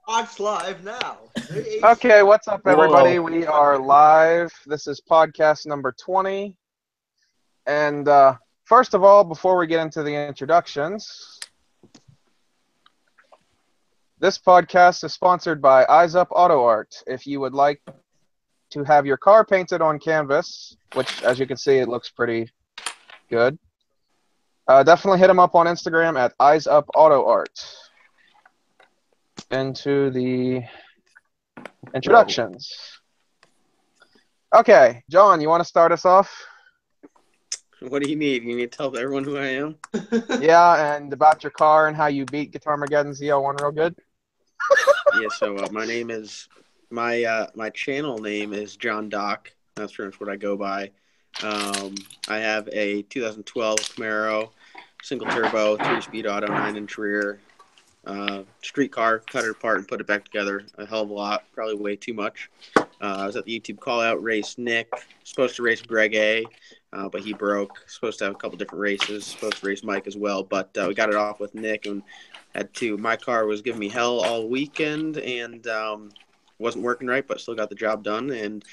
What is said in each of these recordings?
Watch live now. Okay, what's up, everybody? Whoa. We are live. This is podcast number 20. And first of all, before we get into the introductions, this podcast is sponsored by Eyes Up Auto Art. If you would like to have your car painted on canvas, which, as you can see, it looks pretty good, definitely hit them up on Instagram at Eyes Up Auto Art. Into the introductions. Okay, John, you want to start us off? What do you need? You need to tell everyone who I am? Yeah, and about your car and how you beat Guitar Mageddon ZL1 real good. Yeah, so my name is my channel name is John Doc. That's pretty much what I go by. I have a 2012 Camaro, single turbo, 3-speed auto, 9-inch rear. Street car, cut it apart and put it back together a hell of a lot, probably way too much. I was at the YouTube call out, raced Nick, supposed to race Greg A, but he broke. Supposed to have a couple different races, supposed to race Mike as well, but we got it off with Nick and had to. My car was giving me hell all weekend and wasn't working right, but still got the job done. And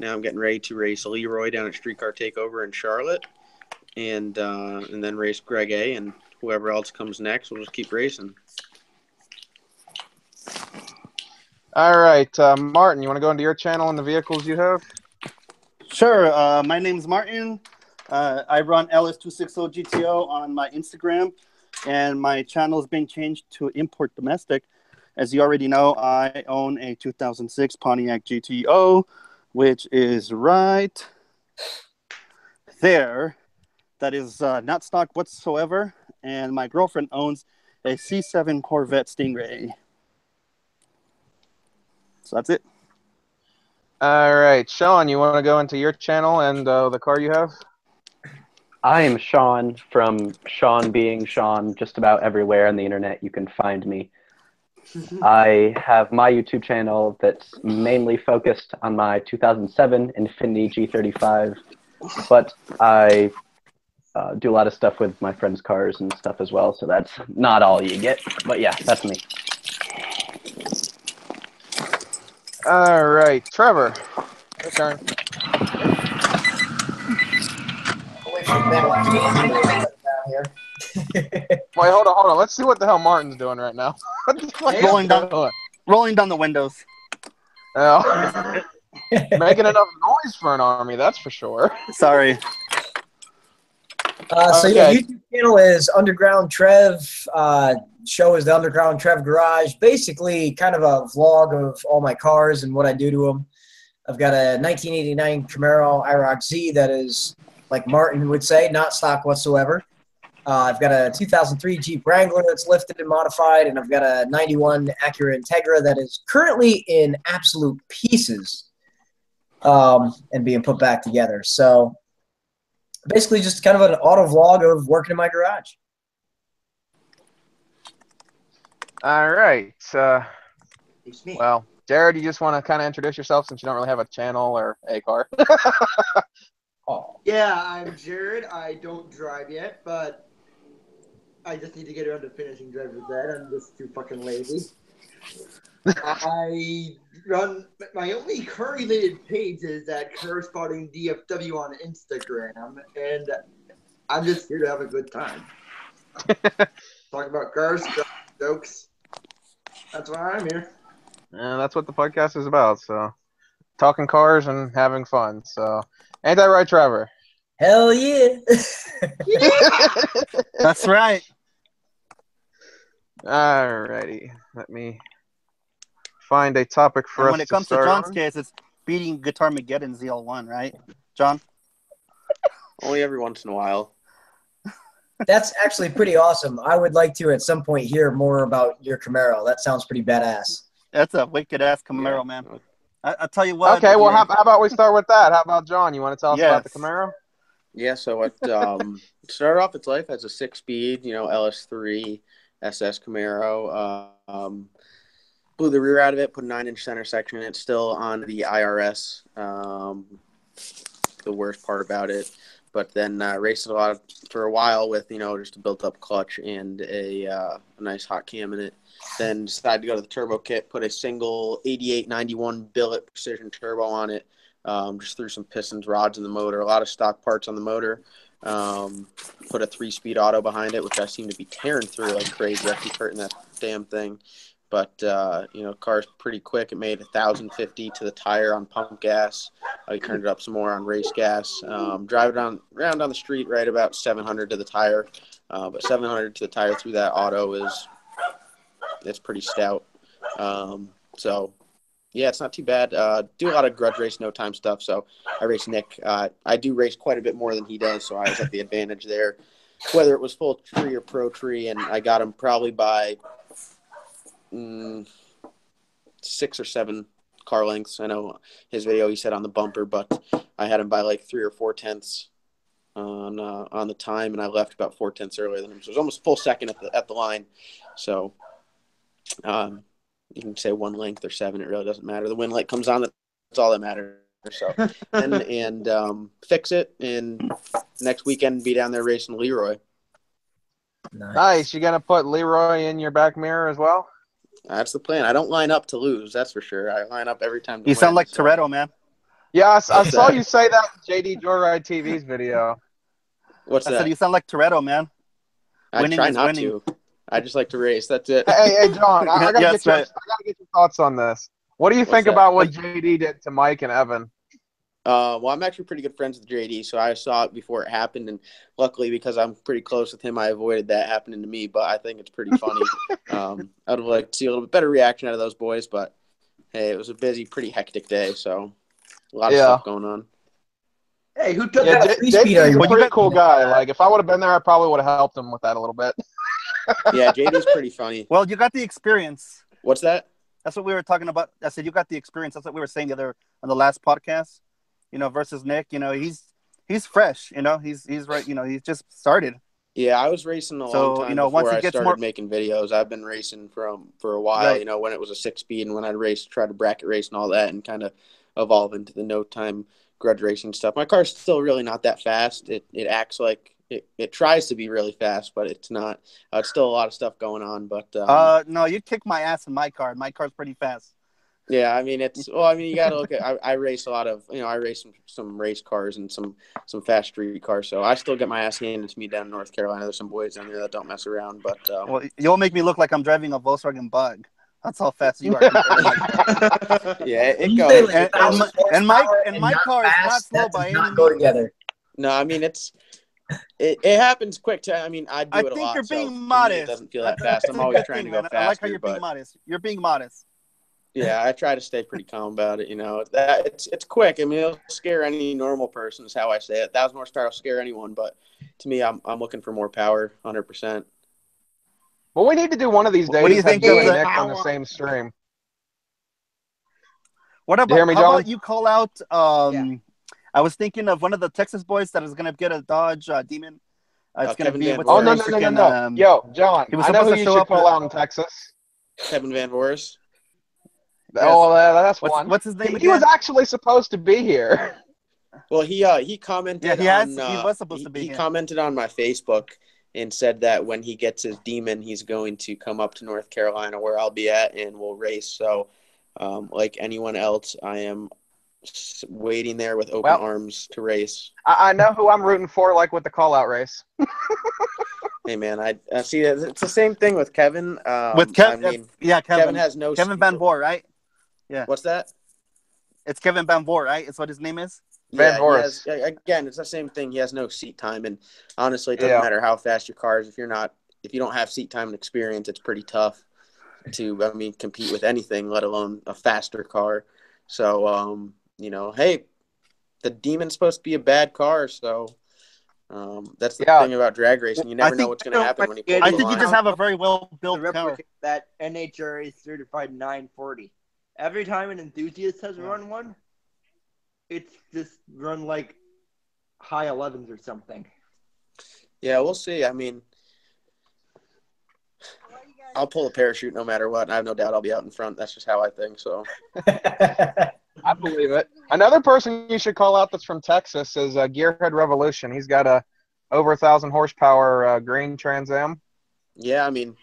now I'm getting ready to race Leroy down at Streetcar Takeover in Charlotte, and then race Greg A, and whoever else comes next, we'll just keep racing. All right, Martin, you want to go into your channel and the vehicles you have? Sure. My name's Martin. I run LS260 GTO on my Instagram, and my channel is being changed to Import Domestic. As you already know, I own a 2006 Pontiac GTO, which is right there. That is not stock whatsoever, and my girlfriend owns a C7 Corvette Stingray. So that's it. All right, Sean, you want to go into your channel and the car you have? I am Sean from SeanBeingSean. Just about everywhere on the internet you can find me. I have my YouTube channel that's mainly focused on my 2007 Infiniti G35, but I do a lot of stuff with my friends' cars and stuff as well, so that's not all you get. But yeah, that's me. All right, Trevor, your turn. Wait for down here. Wait, hold on. Let's see what the hell Martin's doing right now. What the fuck is Rolling down, doing? rolling down the windows. Oh. Making enough noise for an army, that's for sure. Sorry. So Okay. yeah, YouTube channel is Underground Trev. Show is the Underground Trev Garage. Basically, kind of a vlog of all my cars and what I do to them. I've got a 1989 Camaro IROC Z that is, like Martin would say, not stock whatsoever. I've got a 2003 Jeep Wrangler that's lifted and modified, and I've got a 91 Acura Integra that is currently in absolute pieces and being put back together. So basically just kind of an auto vlog of working in my garage. All right. It's me. Well, Jared, you just want to kind of introduce yourself since you don't really have a channel or a car. Oh. Yeah, I'm Jared. I don't drive yet, but I just need to get around to finishing driver's ed. I'm just too fucking lazy. I run my only car-related page is at Corresponding DFW on Instagram, and I'm just here to have a good time. Talk about cars, jokes. That's why I'm here. And that's what the podcast is about. So, talking cars and having fun. So, ain't that right, Trevor? Hell yeah. That's right. All righty. Let me find a topic for And us when it to comes to start John's on. case, it's beating Guitar Mageddon ZL1, right? John? Only every once in a while. That's actually pretty awesome. I would like to at some point hear more about your Camaro. That sounds pretty badass. That's a wicked-ass Camaro, Yeah. man. I'll tell you what. Okay, well, how about we start with that? How about John? You want to tell us about the Yes. Camaro? Yeah, so it started off its life as a 6-speed, LS3 SS Camaro. Blew the rear out of it, put a 9-inch center section in it, still on the IRS. The worst part about it, but then raced a lot for a while with, just a built-up clutch and a nice hot cam in it. Then decided to go to the turbo kit, put a single 8891 billet precision turbo on it. Just threw some pistons, rods in the motor, a lot of stock parts on the motor. Put a 3-speed auto behind it, which I seem to be tearing through like crazy. I keep hurting that damn thing. But, car's pretty quick. It made 1,050 to the tire on pump gas. I turned it up some more on race gas. Drive it around down the street right about 700 to the tire. But 700 to the tire through that auto it's pretty stout. So, yeah, it's not too bad. Do a lot of grudge race, no time stuff. So I race Nick. I do race quite a bit more than he does, so I was at the advantage there. Whether it was full tree or pro tree, and I got him probably by 6 or 7 car lengths. I know his video he said on the bumper, but I had him by like 3 or 4 tenths on the time, and I left about 4 tenths earlier than him. So it was almost a full second at the line. So you can say 1 length or 7. It really doesn't matter. The win light comes on. That's all that matters. So and fix it, and next weekend be down there racing Leroy. Nice. You gonna put Leroy in your back mirror as well? That's the plan. I don't line up to lose, that's for sure. I line up every time to You win, sound like so. Toretto, man. Yeah, I saw you say that in JD Joyride TV's video. What's I that? said you sound like Toretto, man. I Winning try is not winning. to. I just like to race. That's it. Hey, John, I gotta Yes, right. get your thoughts on this. What do you think that? about what JD did to Mike and Evan? Well, I'm actually pretty good friends with JD, so I saw it before it happened, and luckily, because I'm pretty close with him, I avoided that happening to me, but I think it's pretty funny. I would like to see a little bit better reaction out of those boys, but hey, it was a busy, pretty hectic day, so a lot of stuff going on. Hey, who took Yeah, that? JD's a pretty cool guy. Like, if I would have been there, I probably would have helped him with that a little bit. Yeah, JD's pretty funny. Well, you got the experience. What's that? That's what we were talking about. I said you got the experience. That's what we were saying on the last podcast. Versus Nick. He's fresh. He's right. He's just started. Yeah, I was racing a long time before once he I gets started making videos. I've been racing for a while. Right. When it was a 6-speed, and when I'd try to bracket race and all that, and kind of evolve into the no time grudge racing stuff. My car's still really not that fast. It acts like it tries to be really fast, but it's not. It's still a lot of stuff going on. But no, you kick my ass in my car. My car's pretty fast. Yeah, I mean you got to look at. I race a lot of I race some race cars and some fast street cars, so I still get my ass handed to me down in North Carolina. There's some boys down there that don't mess around, but well, you'll make me look like I'm driving a Volkswagen Bug. That's how fast you are. Yeah, it goes. And my car is not slow by any means. Go together. No, I mean it happens quick. I do it a lot. I think you're being so modest. it doesn't feel that fast. I'm always trying to go faster. I like how you're being modest. You're being modest. Yeah, I try to stay pretty calm about it. That it's quick. I mean, it'll scare any normal person. Is how I say it. 1,000 horsepower will scare anyone, but to me, I'm looking for more power, 100%. Well, we need to do one of these days. What do you think Joe of and that? Nick on the same stream? What about? You hear me, how John? about you call out? I was thinking of one of the Texas boys that is going to get a Dodge Demon. It's going to be with Oh, no. Yo, John, I know who you should call out in Texas. Kevin Van Voorst. Yes. Oh, that's one. What's his name again? He was actually supposed to be here. Well, he commented. Yeah, he was supposed to be He here. commented on my Facebook and said that when he gets his Demon, he's going to come up to North Carolina where I'll be at, and we'll race. So, like anyone else, I am waiting there with open arms to race. I know who I'm rooting for, like with the call-out race. Hey, man, I see it's the same thing with Kevin. With Kevin, Kevin has no. Kevin Van Voor, right? Yeah. What's that? It's Kevin Van Voor, right? It's what his name is. Van Voorst. Again, it's the same thing. He has no seat time, and honestly, it doesn't matter how fast your car is. If you don't have seat time and experience, it's pretty tough to compete with anything, let alone a faster car. So, hey, the Demon's supposed to be a bad car, so that's the thing about drag racing. You never know what's going to happen when you pull I think you just have a very well built car. That NHRA certified 940. Every time an enthusiast has run one, it's just run like high 11s or something. Yeah, we'll see. I mean, I'll pull a parachute no matter what. I have no doubt I'll be out in front. That's just how I think. So, I believe it. Another person you should call out that's from Texas is Gearhead Revolution. He's got a over 1,000 horsepower green Trans Am. Yeah, I mean,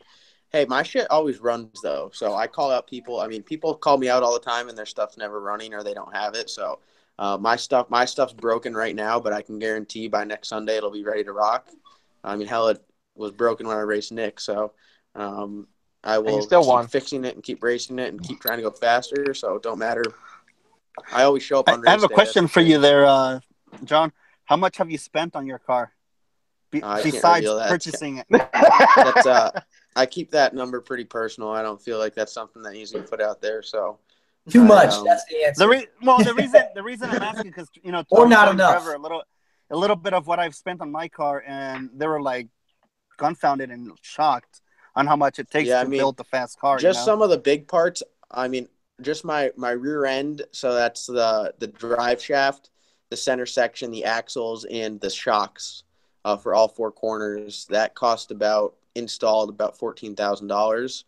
hey, my shit always runs though. So I call out people. I mean, people call me out all the time and their stuff's never running or they don't have it. So my stuff's broken right now, but I can guarantee by next Sunday it'll be ready to rock. I mean, hell, it was broken when I raced Nick. So I will keep fixing it and keep racing it and keep trying to go faster. So it don't matter. I always show up on race day. I have a question for you there, John. How much have you spent on your car besides purchasing it? That's I keep that number pretty personal. I don't feel like that's something that needs to be put out there. So too much. That's the answer. The reason I'm asking because or not enough. Trevor, a little bit of what I've spent on my car, and they were like confounded and shocked on how much it takes to build the fast car. Just some of the big parts. I mean, just my rear end. So that's the drive shaft, the center section, the axles, and the shocks for all four corners. That cost installed about $14,000,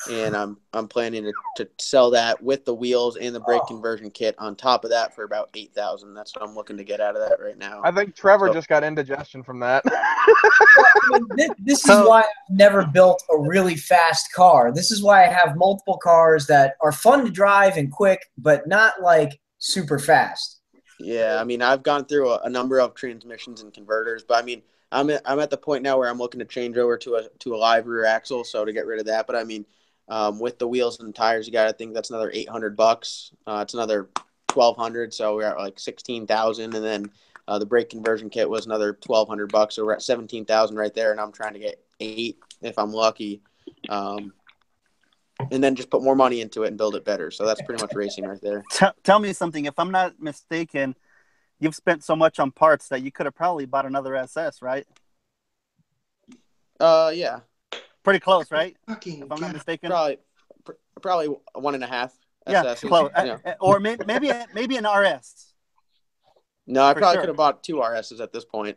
and I'm planning to sell that with the wheels and the brake conversion kit on top of that for about $8,000. That's what I'm looking to get out of that right now. I think Trevor just got indigestion from that. This is why I've never built a really fast car. This is why I have multiple cars that are fun to drive and quick, but not like super fast. Yeah, I mean, I've gone through a number of transmissions and converters, but I mean, I'm at the point now where I'm looking to change over to a live rear axle, so to get rid of that. But I mean, with the wheels and tires, you got to think that's another $800. It's another $1,200, so we're at like $16,000, and then the brake conversion kit was another $1,200, so we're at $17,000 right there. And I'm trying to get $8,000 if I'm lucky, and then just put more money into it and build it better. So that's pretty much racing right there. Tell me something. If I'm not mistaken, you've spent so much on parts that you could have probably bought another SS, right? Yeah. Pretty close, right? If I'm not mistaken. Probably 1.5. Yeah, SS, close. Or maybe an RS. No, I probably could have bought 2 RSs at this point.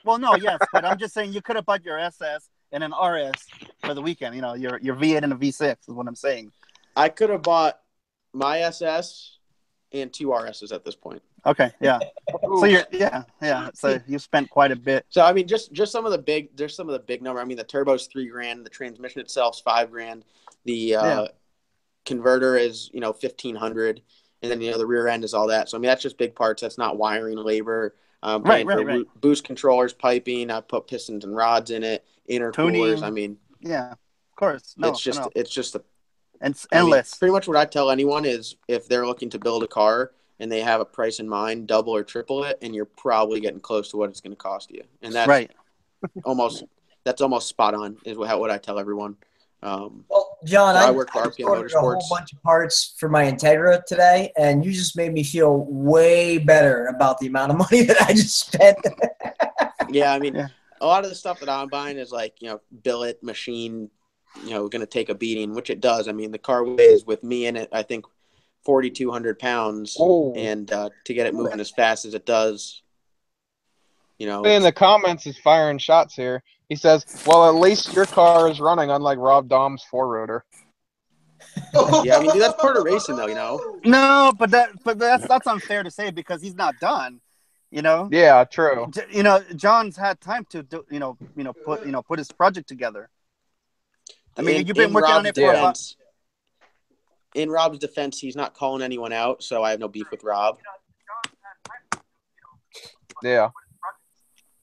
Well, no, yes, but I'm just saying you could have bought your SS and an RS for the weekend. You know, your V8 and a V6 is what I'm saying. I could have bought my SS and 2 RSs at this point. Okay, yeah. So So you spent quite a bit. So I mean, just some of the big. There's some of the big number. I mean, the turbo's $3,000. The transmission itself's $5,000. The converter is $1,500, and then the rear end is all that. So I mean, that's just big parts. That's not wiring, labor. Right. Boost controllers, piping. I put pistons and rods in it. Intercoolers. I mean, yeah, of course. No, it's just endless. I mean, pretty much what I tell anyone is if they're looking to build a car and they have a price in mind, double or triple it, and you're probably getting close to what it's going to cost you. And that's right. almost spot on is what I tell everyone. Well, John, I work for RPM Motorsports. A whole bunch of parts for my Integra today, and you just made me feel way better about the amount of money that I just spent. Yeah, I mean, a lot of the stuff that I'm buying is like, billet, machine, going to take a beating, which it does. I mean, the car weighs with me in it, I think, 4,200 pounds, and to get it moving as fast as it does, In the comments is firing shots here. He says, "Well, at least your car is running, unlike Rob Daum's 4-rotor." Yeah, I mean, dude, that's part of racing, though, No, but that's unfair to say because he's not done. Yeah, true. John's had time to put his project together. I mean, you've been working on it for a while. In Rob's defense, he's not calling anyone out, so I have no beef with Rob. Yeah.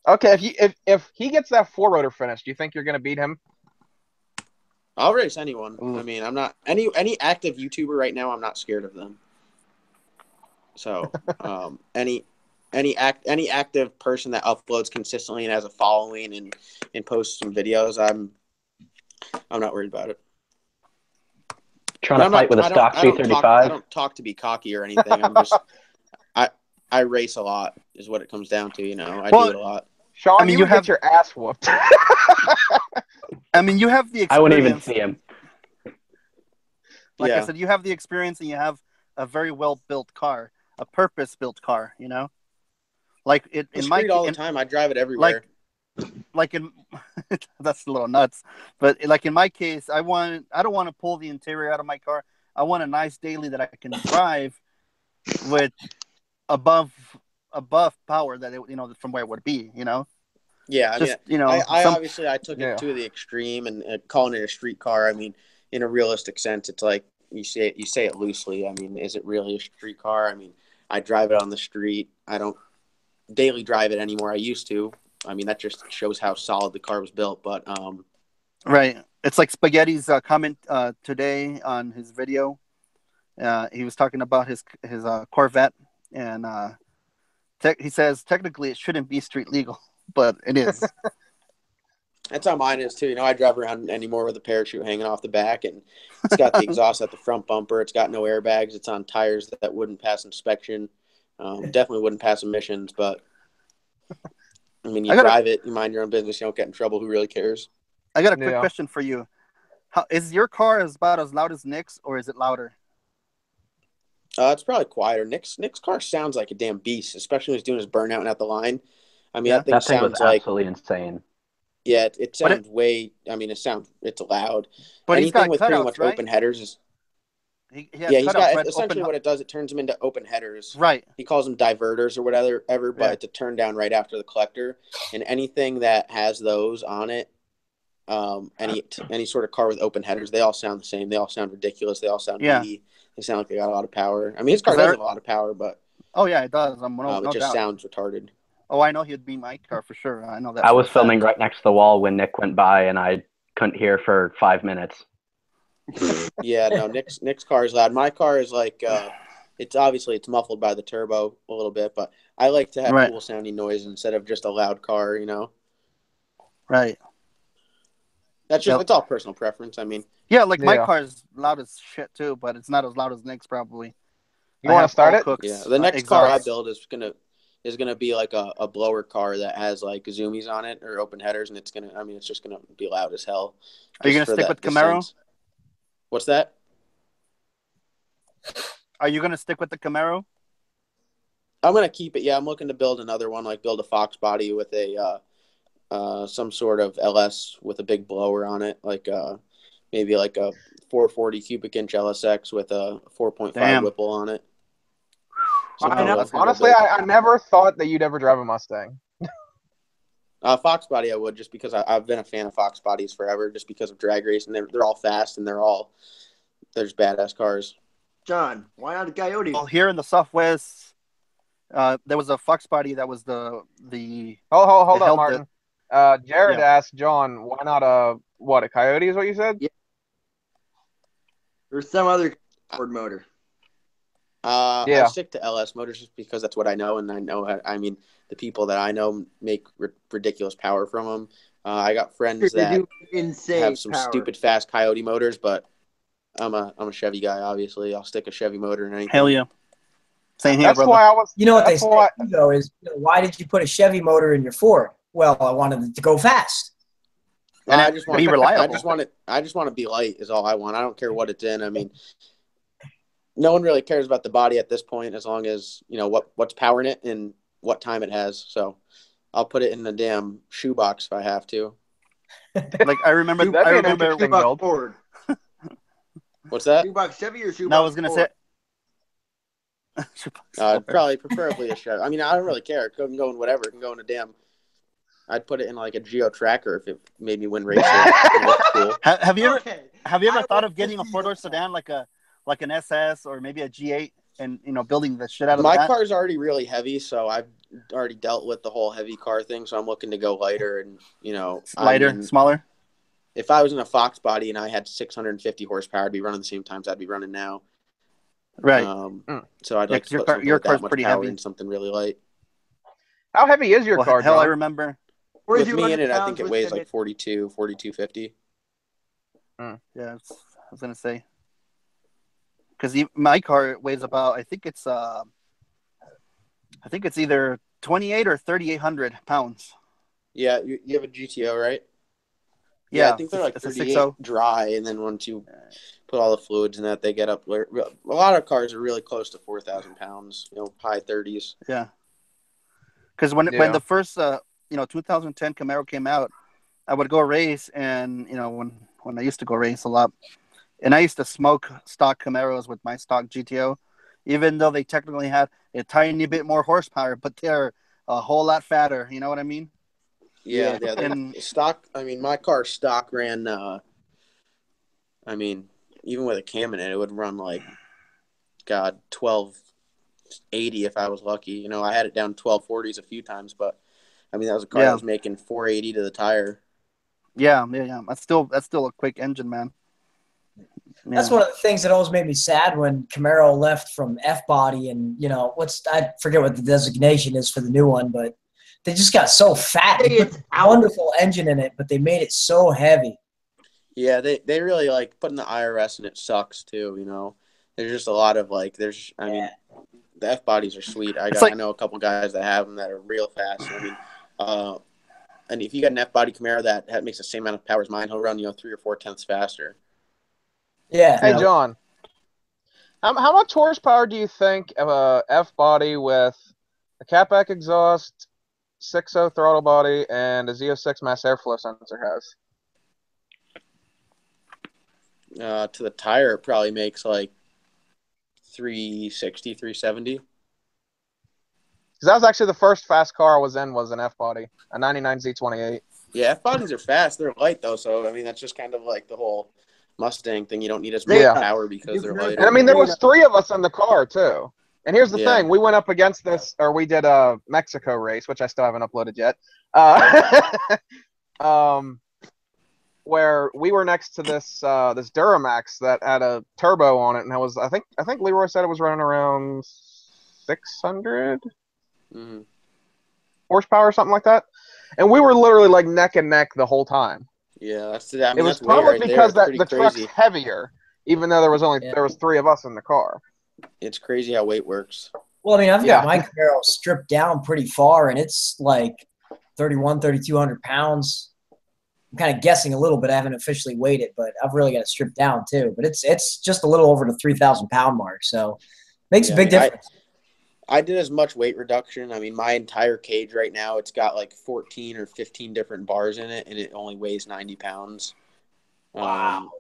Okay, if he gets that 4-rotor finished, do you think you're going to beat him? I'll race anyone. I mean, I'm not any active YouTuber right now. I'm not scared of them. So, any active person that uploads consistently and has a following and posts some videos, I'm not worried about it. Trying to fight with a stock 335. I don't talk to be cocky or anything. I'm just I race a lot is what it comes down to. I do it a lot. Sean, you have your ass whooped. I mean, you have the experience. I wouldn't even see him. Like I said, you have the experience and you have a very well-built car, a purpose-built car, Like in my all the time, I drive it everywhere. Like in that's a little nuts, but like in my case, I don't want to pull the interior out of my car. I want a nice daily that I can drive with above power that it, from where it would be, Yeah, I mean, just I some obviously I took Yeah. it to the extreme and calling it a street car. I mean, in a realistic sense, it's like you say it loosely. I mean, is it really a street car? I mean, I drive it on the street. I don't daily drive it anymore. I used to. I mean, that just shows how solid the car was built. But right. It's like Spaghetti's comment today on his video. He was talking about his Corvette, and he says technically it shouldn't be street legal, but it is. that's how mine is too. You know, I drive around anymore with a parachute hanging off the back, and it's got the exhaust at the front bumper. It's got no airbags. It's on tires that wouldn't pass inspection. Definitely wouldn't pass emissions. But I mean, you drive it, you mind your own business. You don't get in trouble. Who really cares? I got a quick question for you. How is your car about as loud as Nick's, or is it louder? It's probably quieter. Nick's car sounds like a damn beast, especially when he's doing his burnout and at the line. I mean, that thing was sounds like absolutely insane. yeah, it sounds way. I mean, it's loud. But anything he's got with cutouts, pretty much right? open headers is He's he's cutouts, got right? essentially what it does. It turns them into open headers. Right. He calls them diverters or whatever, but it's a turn down right after the collector. And anything that has those on it, any sort of car with open headers, they all sound the same. They all sound ridiculous. They all sound beady. They sound like they got a lot of power. I mean, his car does have a lot of power, but oh yeah, it does. it just sounds retarded. Oh, I know he'd be my car for sure. I know that. I was filming right next to the wall when Nick went by, and I couldn't hear for 5 minutes. Yeah, no, Nick's car is loud. My car is like, it's muffled by the turbo a little bit, but I like to have cool sounding noise instead of just a loud car, Right. That's just, it's all personal preference. I mean. Yeah, like my car is loud as shit too, but it's not as loud as Nick's probably. You want to start it? Yeah, the next car I build is gonna be like a blower car that has like zoomies on it or open headers, and it's just gonna be loud as hell. Are you gonna stick with Camaro? What's that? Are you gonna stick with the Camaro? I'm gonna keep it. Yeah, I'm looking to build another one, like build a Fox body with a some sort of LS with a big blower on it, like maybe like a 440 cubic inch LSX with a 4.5 Whipple on it. Honestly, I never thought that you'd ever drive a Mustang. Fox body I would, just because I've been a fan of Fox bodies forever, just because of drag racing. They're all fast and they're just badass cars. John, why not a Coyote? Well, here in the Southwest, there was a Fox body that was the Hold on, Martin. Jared asked John, why not a Coyote is what you said? Yeah. Or some other Ford motor. I stick to LS motors just because that's what I know, and I know. The people that I know make ridiculous power from them. I got friends that have some stupid fast Coyote motors, but I'm a Chevy guy. Obviously, I'll stick a Chevy motor in anything. Hell yeah! Same here, that's brother. why I was. You know what they say though is, why did you put a Chevy motor in your Ford? Well, I wanted it to go fast. And I just want to be reliable. I just want to be light is all I want. I don't care what it's in. I mean, no one really cares about the body at this point, as long as what's powering it and what time it has. So I'll put it in the damn shoebox if I have to. Like I remember shoebox Ford. What's that? Shoebox Chevy or shoebox? No, I was gonna Ford? say. Preferably a Chevy. I mean, I don't really care. It can go in whatever. It can go in a damn. I'd put it in like a Geo Tracker if it made me win races. Cool. Have you ever thought of getting a four-door sedan like an SS or maybe a G8 and building the shit out of my that? car's already really heavy, so I've already dealt with the whole heavy car thing. So I'm looking to go lighter and lighter, smaller. If I was in a Fox body and I had 650 horsepower, I'd be running the same times I'd be running now. Right. So I'd like to put something your with car's that much pretty power heavy. in something really light. How heavy is your car, Hell, John? I remember. With me in it, I think it weighs like 4250. Yeah, I was gonna say. Because my car weighs about, I think it's either 28 or 3,800 pounds. Yeah, you have a GTO, right? Yeah, I think they're like it's a 38 6.0 dry, and then once you put all the fluids in that, they get up. A lot of cars are really close to 4,000 pounds. High 30s. Yeah. Because when the first 2010 Camaro came out, I would go race, and when I used to go race a lot, and I used to smoke stock Camaros with my stock GTO, even though they technically had a tiny bit more horsepower, but they're a whole lot fatter. You know what I mean? Yeah. And Stock. I mean, my car stock ran. I mean, even with a cam in it, it would run like, God, 1280 if I was lucky. You know, I had it down 1240s a few times, but I mean, that was a car that was making 480 to the tire. Yeah. That's still a quick engine, man. Yeah. That's one of the things that always made me sad when Camaro left from F body, and I forget what the designation is for the new one, but they just got so fat. They put a wonderful engine in it, but they made it so heavy. Yeah, they really like putting the IRS, and it sucks too. You know, there's just a lot of like I mean, the F bodies are sweet. I know a couple guys that have them that are real fast. I mean, and if you got an F body Camaro that makes the same amount of power as mine, he'll run 3 or 4 tenths faster. Yeah. Hey, John, how much horsepower do you think of a F body with a catback exhaust, 6.0 throttle body, and a Z06 mass airflow sensor has? To the tire, it probably makes like 360, 370. Because that was actually the first fast car I was in, was an F body, a 99 Z28. Yeah, F bodies are fast. They're light though, so I mean that's just kind of like the whole Mustang thing. You don't need as much power because they're lighter. And I mean, there was 3 of us in the car too. And here's the thing: we went up against this, or we did a Mexico race, which I still haven't uploaded yet. Where we were next to this Duramax that had a turbo on it, and I think Leroy said it was running around 600 horsepower or something like that, and we were literally like neck and neck the whole time. Yeah, it was probably because that the truck's heavier, even though there was 3 of us in the car. It's crazy how weight works. Well, I mean, I've got my Camaro stripped down pretty far, and it's like 3,200 pounds. I'm kind of guessing a little bit. I haven't officially weighed it, but I've really got it stripped down too. But it's just a little over the 3,000 pound mark, so makes a big difference. I did as much weight reduction. I mean, my entire cage right now, it's got like 14 or 15 different bars in it, and it only weighs 90 pounds. Wow.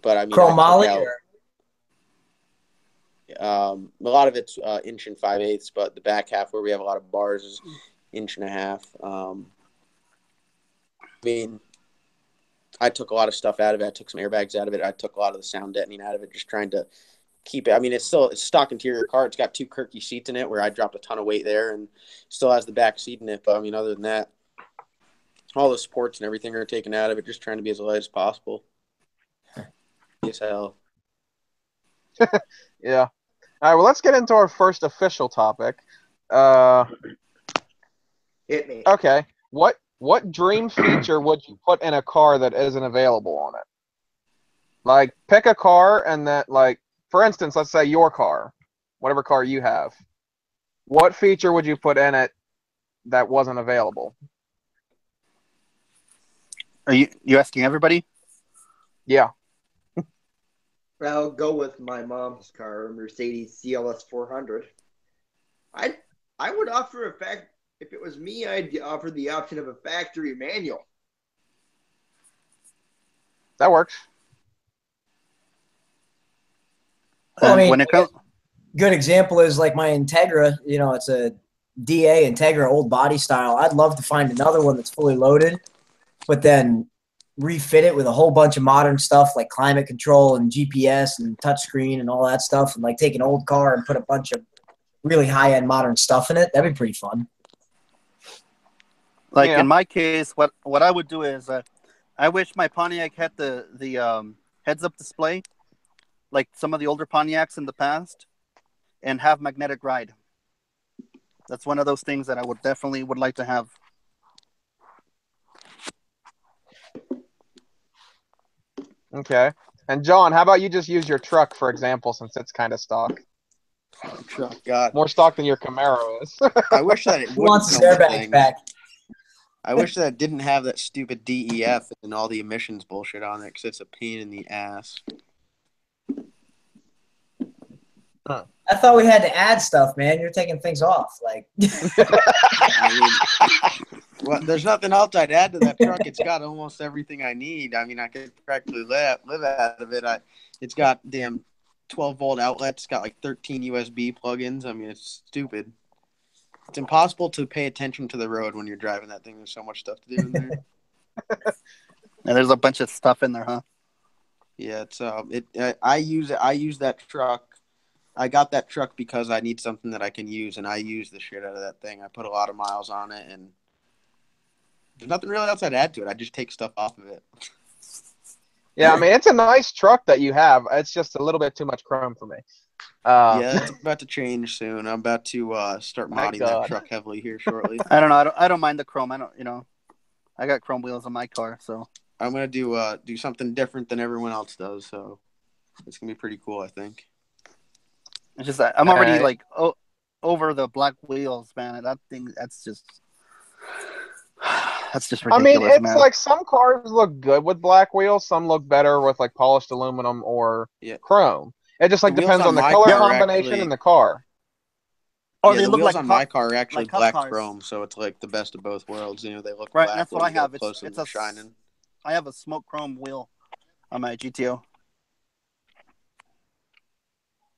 But I mean, chromoly. A lot of it's 1 5/8, but the back half where we have a lot of bars is 1.5 inches. I mean, I took a lot of stuff out of it. I took some airbags out of it. I took a lot of the sound deadening out of it, just trying to keep it. I mean, it's stock interior car. It's got 2 Kirky seats in it where I dropped a ton of weight there, and still has the back seat in it. But I mean, other than that, all the supports and everything are taken out of it, just trying to be as light as possible. As hell. Yeah. All right, well, let's get into our first official topic. Hit me. Okay. What dream feature would you put in a car that isn't available on it? Like, pick a car and that, like, for instance, let's say your car, whatever car you have. What feature would you put in it that wasn't available? Are you asking everybody? Yeah. I'll go with my mom's car, Mercedes CLS 400. I would offer if it was me, I'd offer the option of a factory manual. That works. Well, I mean, good example is like my Integra. It's a DA Integra old body style. I'd love to find another one that's fully loaded, but then refit it with a whole bunch of modern stuff like climate control and GPS and touchscreen and all that stuff, and like take an old car and put a bunch of really high-end modern stuff in it. That'd be pretty fun. Like in my case, what I would do is I wish my Pontiac had the heads-up display, like some of the older Pontiacs in the past, and have magnetic ride. That's one of those things that I would definitely like to have. Okay. And John, how about you just use your truck for example, since it's kind of stock? Oh, God. More stock than your Camaro is. I wish that it wants his airbags back. I wish that it didn't have that stupid DEF and all the emissions bullshit on it, because it's a pain in the ass. I thought we had to add stuff, man. You're taking things off. Like, I mean, well, there's nothing else I'd add to that truck. It's got almost everything I need. I mean, I could practically live out of it. It's got damn 12-volt outlet. It's got like 13 USB plugins. I mean, it's stupid. It's impossible to pay attention to the road when you're driving that thing. There's so much stuff to do in there. And there's a bunch of stuff in there, huh? Yeah, it's I use it. I use that truck. I got that truck because I need something that I can use, and I use the shit out of that thing. I put a lot of miles on it, and there's nothing really else I'd add to it. I just take stuff off of it. Yeah, I mean, it's a nice truck that you have. It's just a little bit too much chrome for me. Yeah, it's about to change soon. I'm about to start My modding that God. truck heavily here shortly. I don't know. I don't mind the chrome. I got chrome wheels on my car, so I'm gonna do something different than everyone else does, so it's gonna be pretty cool, I think. it's just that I'm already Alright. like over the black wheels, man. That thing, that's just I mean, ridiculous, it's man. like some cars look good with black wheels. Some look better with like polished aluminum or Yeah. chrome. It just like The wheels depends on on the my color car are combination actually- in the car. Or Yeah, they the look wheels like on my car are actually like cup black cars. chrome, so it's like the best of both worlds. You know, they look Right, black that's what when I you get have. up close and It's they're a shining. I have a smoke chrome wheel on my GTO,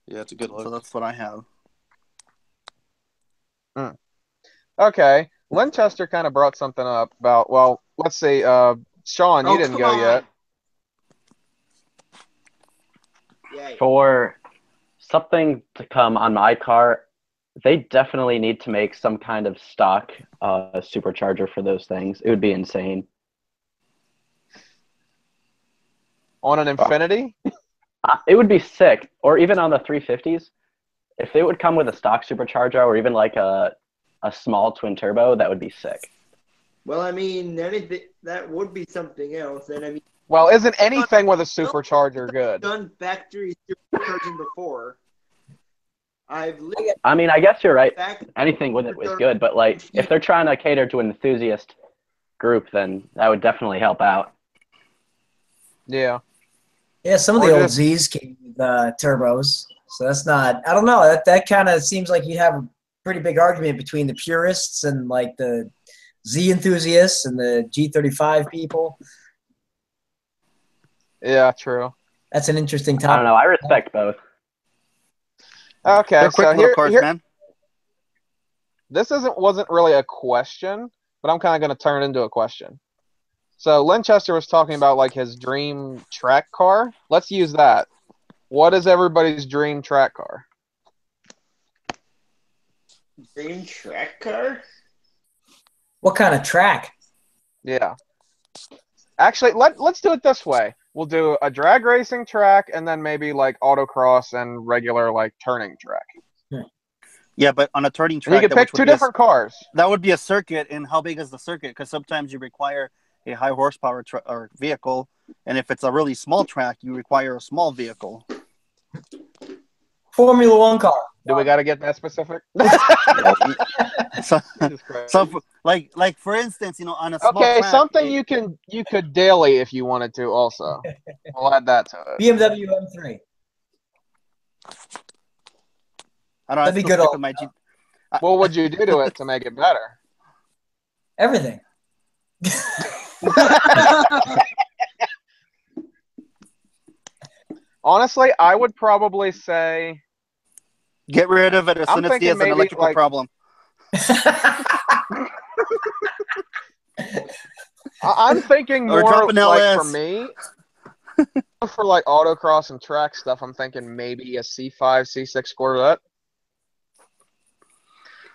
Yeah, it's a good so look. that's what I have. Okay, Winchester kind of brought something up about. Well, let's see. Sean, you Oh, didn't come go on. yet. Yay. For something to come on my car, they definitely need to make some kind of stock supercharger for those things. It would be insane. On an Infinity? It would be sick, or even on the 350s. If they would come with a stock supercharger, or even like a small twin turbo, that would be sick. Well, I mean, anything that would be something else. And I mean, Well, isn't anything with a supercharger good? done factory supercharging before. I've lived I mean, I guess you're right. back. Anything with it was good, but like if they're trying to cater to an enthusiast group, then that would definitely help out. Yeah. Yeah, some of Or the old just- Z's came with turbos, so that's not. I don't know. That kind of seems like you have a pretty big argument between the purists and like the Z enthusiasts and the G35 people. Yeah, true. That's an interesting I topic. don't know. I respect both. Okay, They're quick so little cars, here man. this wasn't really a question, but I'm kind of going to turn it into a question. So Winchester was talking about like his dream track car. Let's use that. What is everybody's dream track car? Dream track car? What kind of track? Yeah. Actually, let's do it this way. We'll do a drag racing track and then maybe like autocross and regular like turning track. Yeah, but on a turning And track, you can pick which would two be a- different cars. that would be a circuit. And how big is the circuit? Because sometimes you require a high horsepower or vehicle, and if it's a really small track, you require a small vehicle. Formula One car. Do we got to get that specific? So, Jesus Christ. like for instance, on a small Okay, track, something you could daily if you wanted to. Also, we'll add that to it. BMW M3. I don't know. I That'd be still good stick all- with my G. What would you do to it to make it better? Everything. Honestly, I would probably say Get rid of it as I'm soon as thinking there's an maybe, electrical like- problem. I'm thinking Or more drop an like LS. for me, for like autocross and track stuff. I'm thinking maybe a C5, C6 Corvette.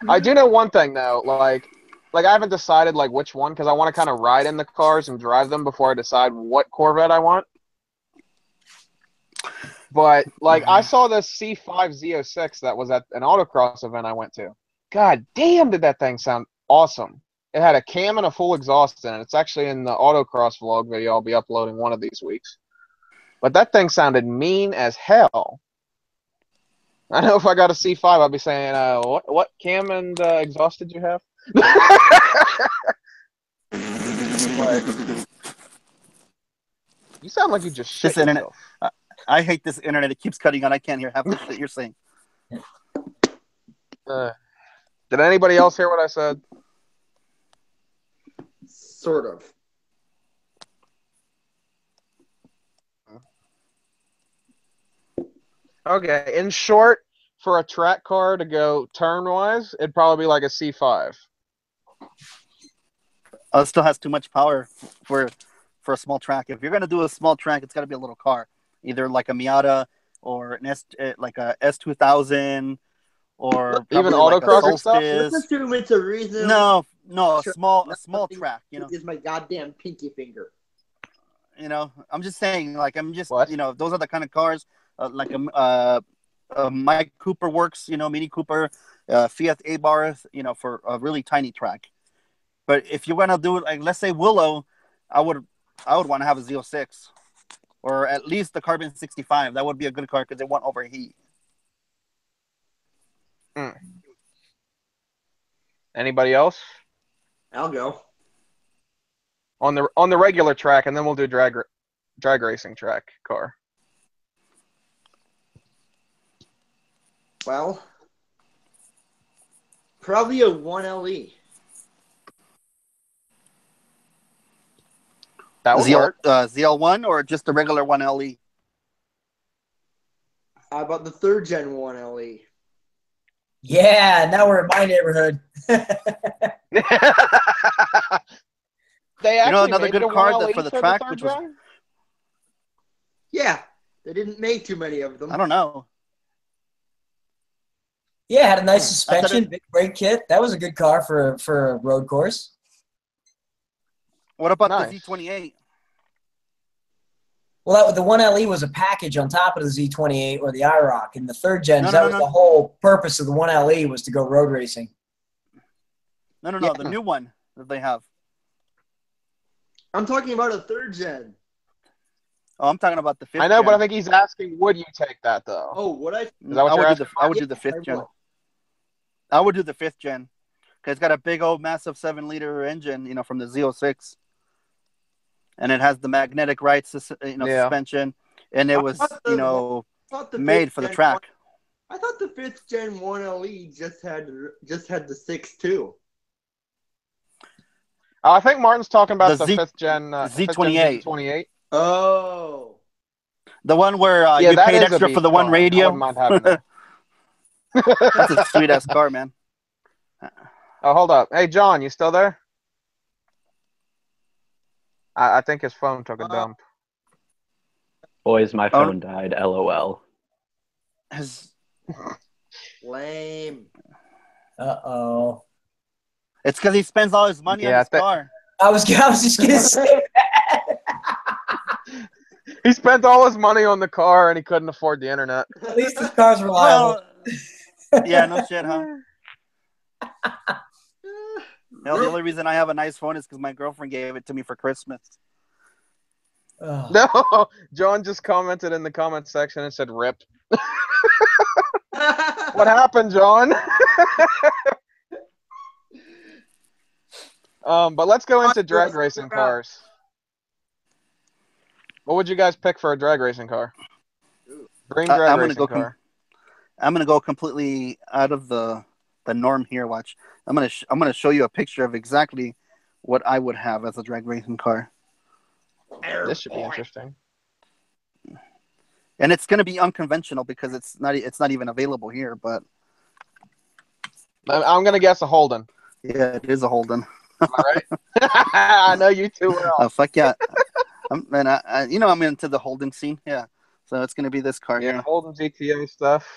I do know one thing though, like I haven't decided like which one because I want to kind of ride in the cars and drive them before I decide what Corvette I want. But like I saw this C5 Z06 that was at an autocross event I went to. God damn, did that thing sound awesome! It had a cam and a full exhaust in it. It's actually in the autocross vlog video I'll be uploading one of these weeks. But that thing sounded mean as hell. I know if I got a C5, I'd be saying, what cam and exhaust did you have? But you sound like you just shit This internet. yourself. I hate this internet. It keeps cutting on. I can't hear half the shit you're saying. Did anybody else hear what I said? Sort of. Okay, in short, for a track car to go turn-wise, it'd probably be like a C5. It still has too much power for a small track. If you're gonna do a small track, it's gotta be a little car, either like a Miata or like a S2000 or Even probably like a autocross and stuff? Let's Solstice. assume it's a reasonable. No, a Sure. small Nothing track. You know, is my goddamn pinky finger. I'm just saying, like, What? those are the kind of cars, like Mike Cooper works, Mini Cooper, Fiat A-Bar, for a really tiny track. But if you want to do it, like, let's say Willow, I would want to have a Z06 or at least the Carbon 65. That would be a good car because it won't overheat. Anybody else? I'll go. On the regular track, and then we'll do drag racing track car. Well, probably a 1LE. That would work. ZL1 or just the regular 1LE? How about the third gen 1LE? Yeah, now we're in my neighborhood. They actually another made good the car 1LE for the for track, third which was gen? Yeah, they didn't make too many of them. I don't know. Yeah, had a nice I suspension, thought big brake kit. That was a good car for a road course. What about Nice. the Z28? Well, the 1LE was a package on top of the Z28 or the IROC. And the third gens, No, that was the whole purpose of the 1LE was to go road racing. No, Yeah. the new one that they have. I'm talking about a third gen. Oh, I'm talking about the fifth. I know, gen. but I think he's asking, would you take that though? Oh, would I? Is that what you're asking? I would do the fifth gen. I would do the fifth gen because it's got a big old massive 7-liter engine, from the Z06, and it has the magnetic right, suspension, and it was, made for the track. I thought the fifth gen 1LE just had the 6.2. I think Martin's talking about the The fifth gen Z28. Z28. Oh. The one where you that paid is a extra beast for the one car. I radio. wouldn't mind having that. That's a sweet ass car, man. Oh, hold up. Hey, John, you still there? I think his phone took a dump. Boys, my phone died. LOL. Lame. Uh-oh. It's because he spends all his money on his car. I was just going to say that. He spent all his money on the car and he couldn't afford the internet. At least his car's reliable. Yeah, no shit, huh? The only reason I have a nice phone is because my girlfriend gave it to me for Christmas. Oh. No, John just commented in the comment section and said, "Rip." What happened, John? But let's go into drag racing cars. What would you guys pick for a drag racing car? Dream drag racing car. I'm gonna go completely out of the norm here. Watch. I'm gonna show you a picture of exactly what I would have as a drag racing car. This should be interesting. And it's gonna be unconventional because it's not even available here. But I'm gonna guess a Holden. Yeah, it is a Holden. Am I right? I know you too well. Oh fuck yeah! I'm into the Holden scene. Yeah, so it's gonna be this car here. Holden GTO stuff.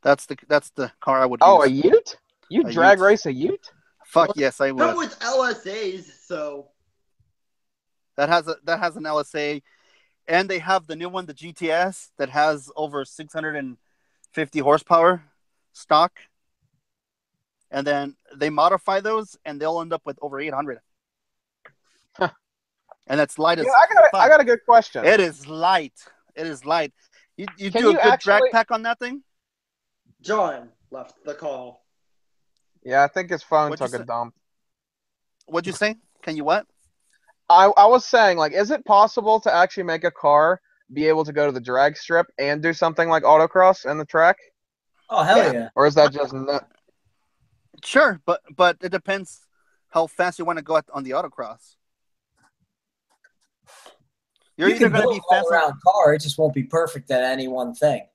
That's the car I would. Oh, use. a Ute? You drag race a Ute? Fuck yes, I would. Come with LSAs, so that has an LSA, and they have the new one, the GTS, that has over 650 horsepower stock, and then they modify those, and they'll end up with over 800. Huh. And that's light as. I got a good question. It is light. You do a good drag pack on that thing. John left the call. Yeah, I think his phone took a dump. What'd you say? Can you what? I was saying, like, is it possible to actually make a car be able to go to the drag strip and do something like autocross in the track? Oh, hell yeah. Or is that just not? Sure, but it depends how fast you want to go on the autocross. You're You either can going to build be an faster. all-around car. It just won't be perfect at any one thing.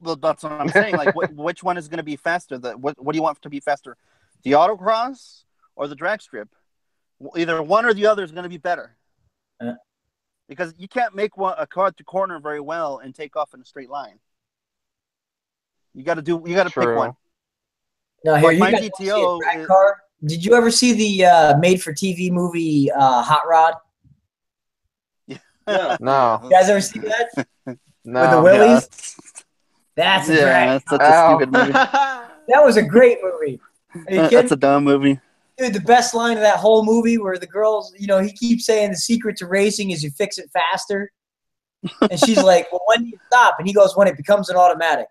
Well, that's what I'm saying. Like, which one is going to be faster? What do you want to be faster? The autocross or the drag strip? Either one or the other is going to be better. Because you can't make a car to corner very well and take off in a straight line. You got to pick one. Now here, But you my got GTO a drag car. Did you ever see the made-for-TV movie Hot Rod? Yeah. No. You guys ever see that? No. With the Willies? That's a drag. That's such a stupid movie. That was a great movie. Are you kidding? That's a dumb movie. Dude, the best line of that whole movie where the girls, he keeps saying the secret to racing is you fix it faster. And she's like, well, when do you stop? And he goes, when it becomes an automatic.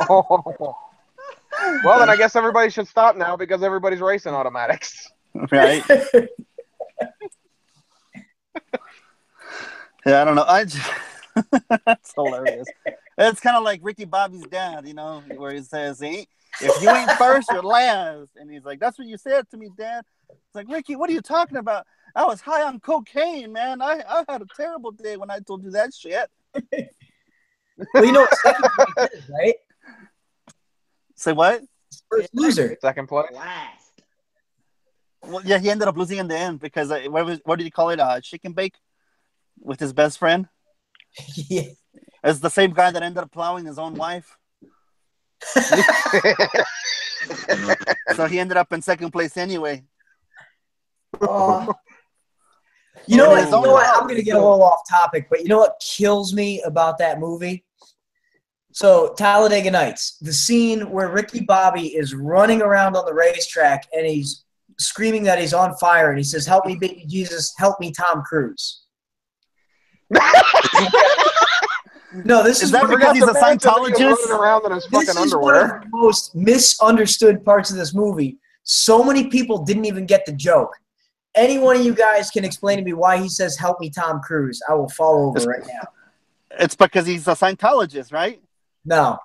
Well, then I guess everybody should stop now because everybody's racing automatics. Right? Yeah, I don't know. That's hilarious. It's kind of like Ricky Bobby's dad, where he says, hey, if you ain't first, you're last. And he's like, that's what you said to me, Dad. It's like, Ricky, what are you talking about? I was high on cocaine, man. I had a terrible day when I told you that shit. Well, you know what second place is, right? Say what? First loser. Second place. Last. Well, yeah, he ended up losing in the end because what did he call it? Chicken bake with his best friend. Yeah. It's the same guy that ended up plowing his own wife. So he ended up in second place anyway. You know what? I'm going to get a little off topic, but you know what kills me about that movie? So, Talladega Nights, the scene where Ricky Bobby is running around on the racetrack and he's screaming that he's on fire and he says, help me, baby Jesus, help me, Tom Cruise. No, this is that because he's a Scientologist? Around in his This fucking is underwear. one of the most misunderstood parts of this movie. So many people didn't even get the joke. Any one of you guys can explain to me why he says, help me, Tom Cruise. I will fall over right now. It's because he's a Scientologist, right? No.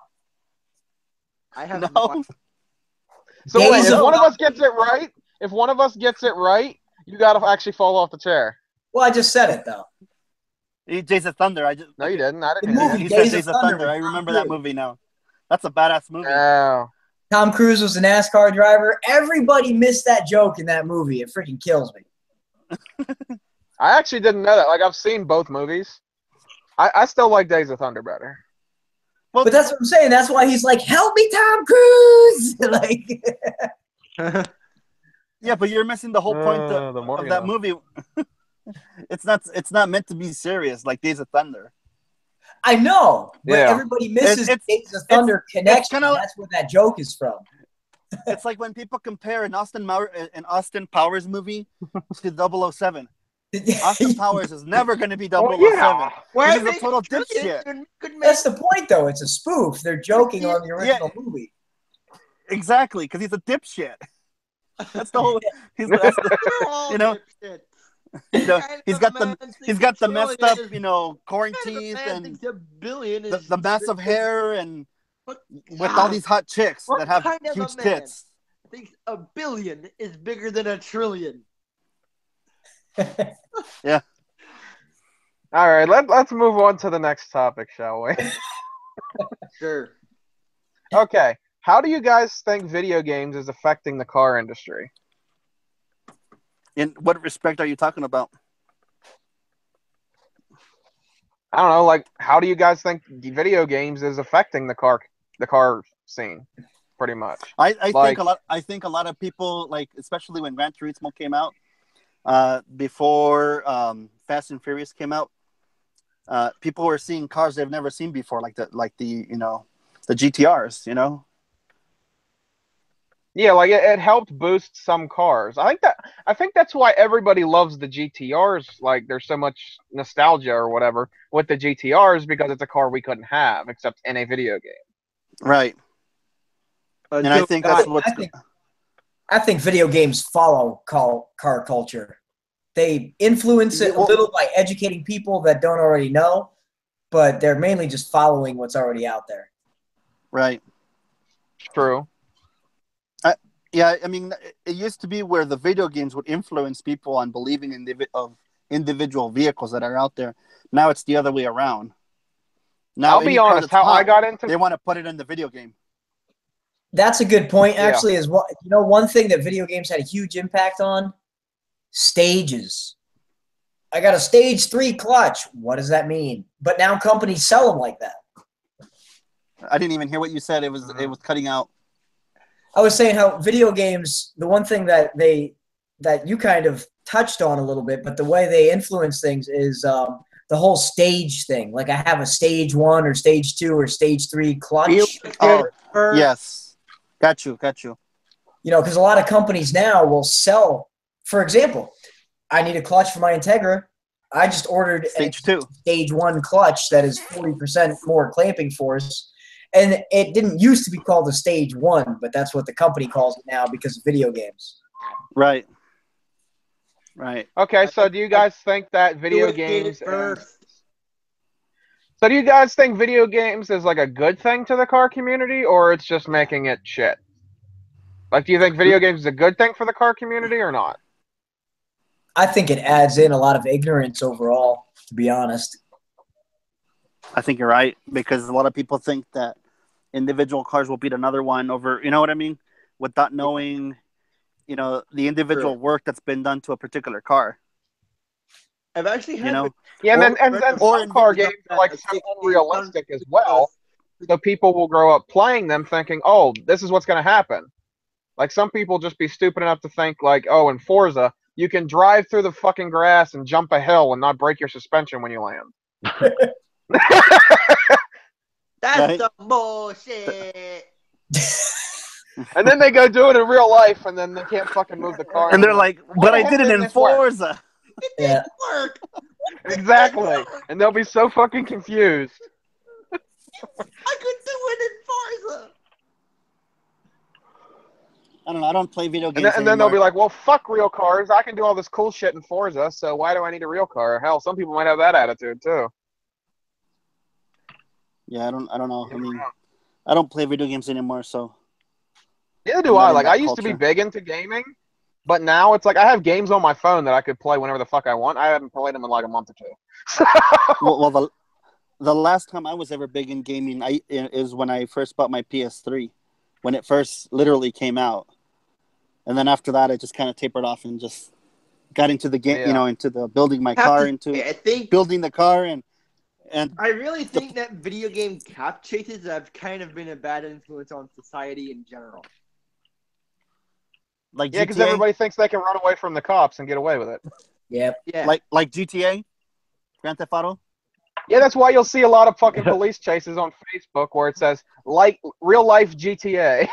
I have No. So Yeah, wait, he's if a- one of us gets it right, you got to actually fall off the chair. Well, I just said it, though. Jason Thunder. No, you didn't. I The didn't hear movie you. He said Days of Jason Thunder Thunder. with I Tom remember that Cruise. movie now. That's a badass movie. Oh. Tom Cruise was a NASCAR driver. Everybody missed that joke in that movie. It freaking kills me. I actually didn't know that. Like, I've seen both movies. I still like Days of Thunder better. But that's what I'm saying. That's why he's like, help me, Tom Cruise. Like, Yeah, but you're missing the whole point the more of you that know. movie. It's not meant to be serious like Days of Thunder. I know, but Yeah. everybody misses It's- Days of Thunder connection. kinda like- That's where that joke is from. It's like when people compare an Austin Powers movie to 007. Austin Powers is never going to be 007. yeah. He's a total dipshit. That's the point, though. It's a spoof. They're joking on the original movie. Exactly, because he's a dipshit. That's the whole. He's you know, he's got the messed up, corn teeth and the massive hair and with all these hot chicks that have huge tits. I think a billion is bigger than a trillion. Yeah. All right, let's move on to the next topic, shall we? Sure. Okay. How do you guys think video games is affecting the car industry? In what respect are you talking about? I don't know, like, how do you guys think video games is affecting the car scene? Pretty much. I think a lot of people, like, especially when Gran Turismo came out, before Fast and Furious came out, people were seeing cars they've never seen before, like the GTRs, Yeah, like it helped boost some cars. I think that's why everybody loves the GTRs. Like, there's so much nostalgia or whatever with the GTRs because it's a car we couldn't have except in a video game. Right. And I think that's what's. I think video games follow car culture. They influence it a little by educating people that don't already know, but they're mainly just following what's already out there. Right. True. Yeah, I mean, it used to be where the video games would influence people on believing in individual vehicles that are out there. Now it's the other way around. Now I'll be honest, how I got into they want to put it in the video game. That's a good point, Yeah. actually, is what one thing that video games had a huge impact on? Stages. I got a stage 3 clutch. What does that mean? But now companies sell them like that. I didn't even hear what you said. It was cutting out. I was saying how video games, the one thing that you kind of touched on a little bit, but the way they influence things is the whole stage thing. Like I have a stage 1 or stage 2 or stage 3 clutch. Oh, yes. Got you. Because a lot of companies now will sell, for example, I need a clutch for my Integra. I just ordered stage a 2. Stage 1 clutch that is 40% more clamping force. And it didn't used to be called a stage 1, but that's what the company calls it now because of video games. Right. Okay, so do you guys think that video games So do you guys think video games is like a good thing to the car community, or it's just making it shit? Like, do you think video games is a good thing for the car community or not? I think it adds in a lot of ignorance overall, to be honest. I think you're right, because a lot of people think that individual cars will beat another one over, you know what I mean? Without knowing, the individual work that's been done to a particular car. I've actually had and then some car games are like so unrealistic as well. So people will grow up playing them thinking, oh, this is what's going to happen. Like some people just be stupid enough to think like, oh, in Forza, you can drive through the fucking grass and jump a hill and not break your suspension when you land. That's some bullshit. And then they go do it in real life, and then they can't fucking move the car. And they're like, but I did it in Forza. It didn't work. Exactly. And they'll be so fucking confused. I could do it in Forza. I don't know. I don't play video games And then they'll be like, well, fuck real cars. I can do all this cool shit in Forza, so why do I need a real car? Hell, some people might have that attitude, too. Yeah, I don't know. I mean, I don't play video games anymore, so. Neither do I. Like, I used to be big into gaming, but now it's like I have games on my phone that I could play whenever the fuck I want. I haven't played them in like a month or two. Well, the last time I was ever big in gaming is when I first bought my PS3, when it first literally came out. And then after that, I just kind of tapered off and just got into the game, into the building my car, building the car, and I really think that video game cop chases have kind of been a bad influence on society in general. Like yeah, because everybody thinks they can run away from the cops and get away with it. Yep. Yeah. Like GTA, Grand Theft Auto. Yeah, that's why you'll see a lot of fucking police chases on Facebook where it says, like, real life GTA.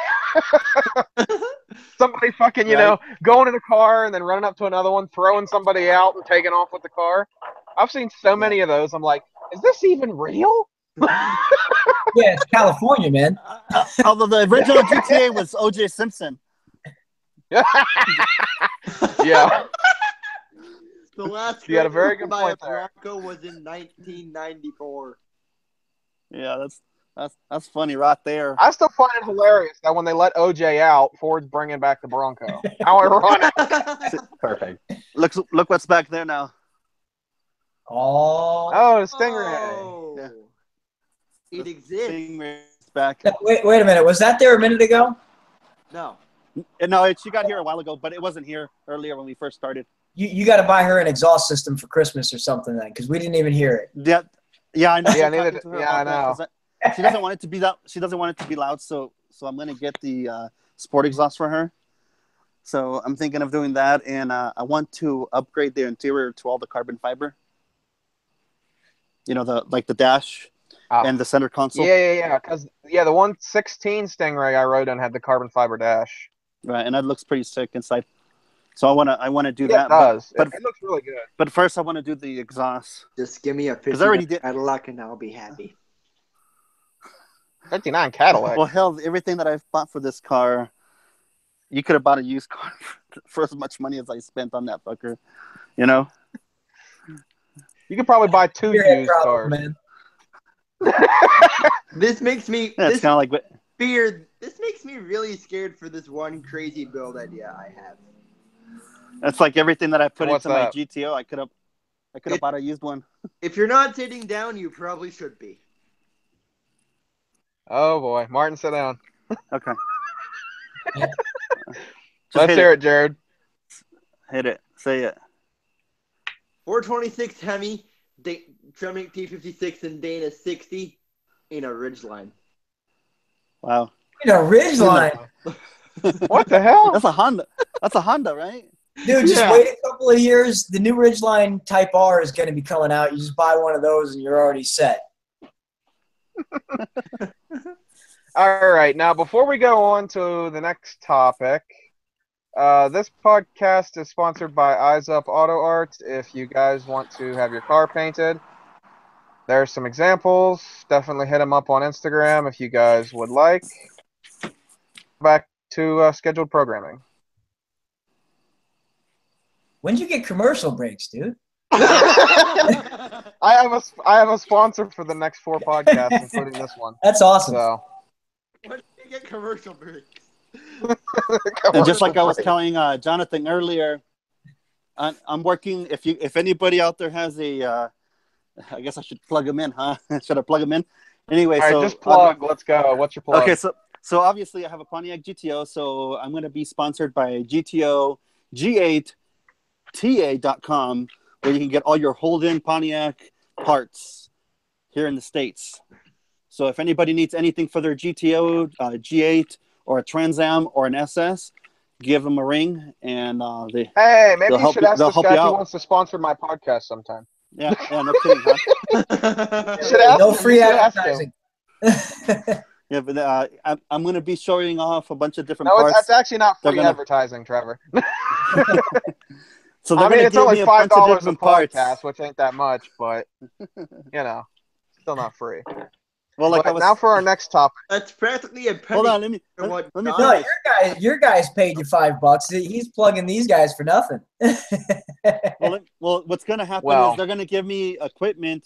Somebody fucking, going in a car and then running up to another one, throwing somebody out and taking off with the car. I've seen so many of those. I'm like, is this even real? Yeah, it's California, man. Although the original GTA was O.J. Simpson. Yeah. The last you had a very good point there. Bronco was in 1994. Yeah, that's funny right there. I still find it hilarious that when they let OJ out, Ford's bringing back the Bronco. How ironic! Perfect. Look what's back there now. Oh, the Stingray. Oh. Yeah. It exists. Stingray's back. Wait a minute. Was that there a minute ago? No. No, she got here a while ago, but it wasn't here earlier when we first started. You got to buy her an exhaust system for Christmas or something then, because we didn't even hear it. Yeah, I know. I know. She doesn't want it to be loud. She doesn't want it to be loud, so I'm gonna get the sport exhaust for her. So I'm thinking of doing that, and I want to upgrade the interior to all the carbon fiber. The dash and the center console. Yeah. Because the 116 Stingray I rode on had the carbon fiber dash. Right, and that looks pretty sick inside. So I want to do that. It does. But it looks really good. But first, I want to do the exhaust. Just give me a 59 Cadillac, and I'll be happy. 59 Cadillac. Well, hell, everything that I've bought for this car, you could have bought a used car for as much money as I spent on that fucker. You could probably buy 2 used cars. Man. This makes me. Yeah, it's kind of like what. This makes me really scared for this one crazy build idea I have. That's like everything that I put into my GTO. I could have I could have bought a used one. If you're not sitting down, you probably should be. Oh boy, Martin, sit down. Okay. Let's hear it, Jared. Hit it. Say it. 426 Hemi, Tremec T56 and Dana 60 in a Ridgeline. Wow. In a Ridgeline. What the hell? That's a Honda. That's a Honda, right? Dude, just wait a couple of years. The new Ridgeline Type R is going to be coming out. You just buy one of those and you're already set. All right. Now, before we go on to the next topic, this podcast is sponsored by Eyes Up Auto Art. If you guys want to have your car painted, there's some examples. Definitely hit them up on Instagram if you guys would like. Back to scheduled programming. When'd you get commercial breaks, dude? I have a sponsor for the next 4 podcasts, including this one. That's awesome. So. When did you get commercial breaks? And just like I was telling Jonathan earlier, I'm working. If anybody out there has a, I guess I should plug them in, huh? Should I plug them in? Anyway, all right, just plug. Let's go. What's your plug? Okay, so obviously I have a Pontiac GTO, so I'm going to be sponsored by GTO G8TA.com, where you can get all your Holden Pontiac parts here in the States. So if anybody needs anything for their GTO, G8, or a Trans Am or an SS, give them a ring, and maybe you should ask this guy if he wants to sponsor my podcast sometime. Yeah, no kidding, huh? You should ask no him. free advertising. Yeah, but I'm going to be showing off a bunch of different parts. parts. That's actually not free advertising, Trevor. So it's only $5 a parts. podcast, which ain't that much, but still not free. Well, now for our next topic. That's practically a penny. Hold on, let me No, your guys paid you $5. He's plugging these guys for nothing. well, what's going to happen is they're going to give me equipment.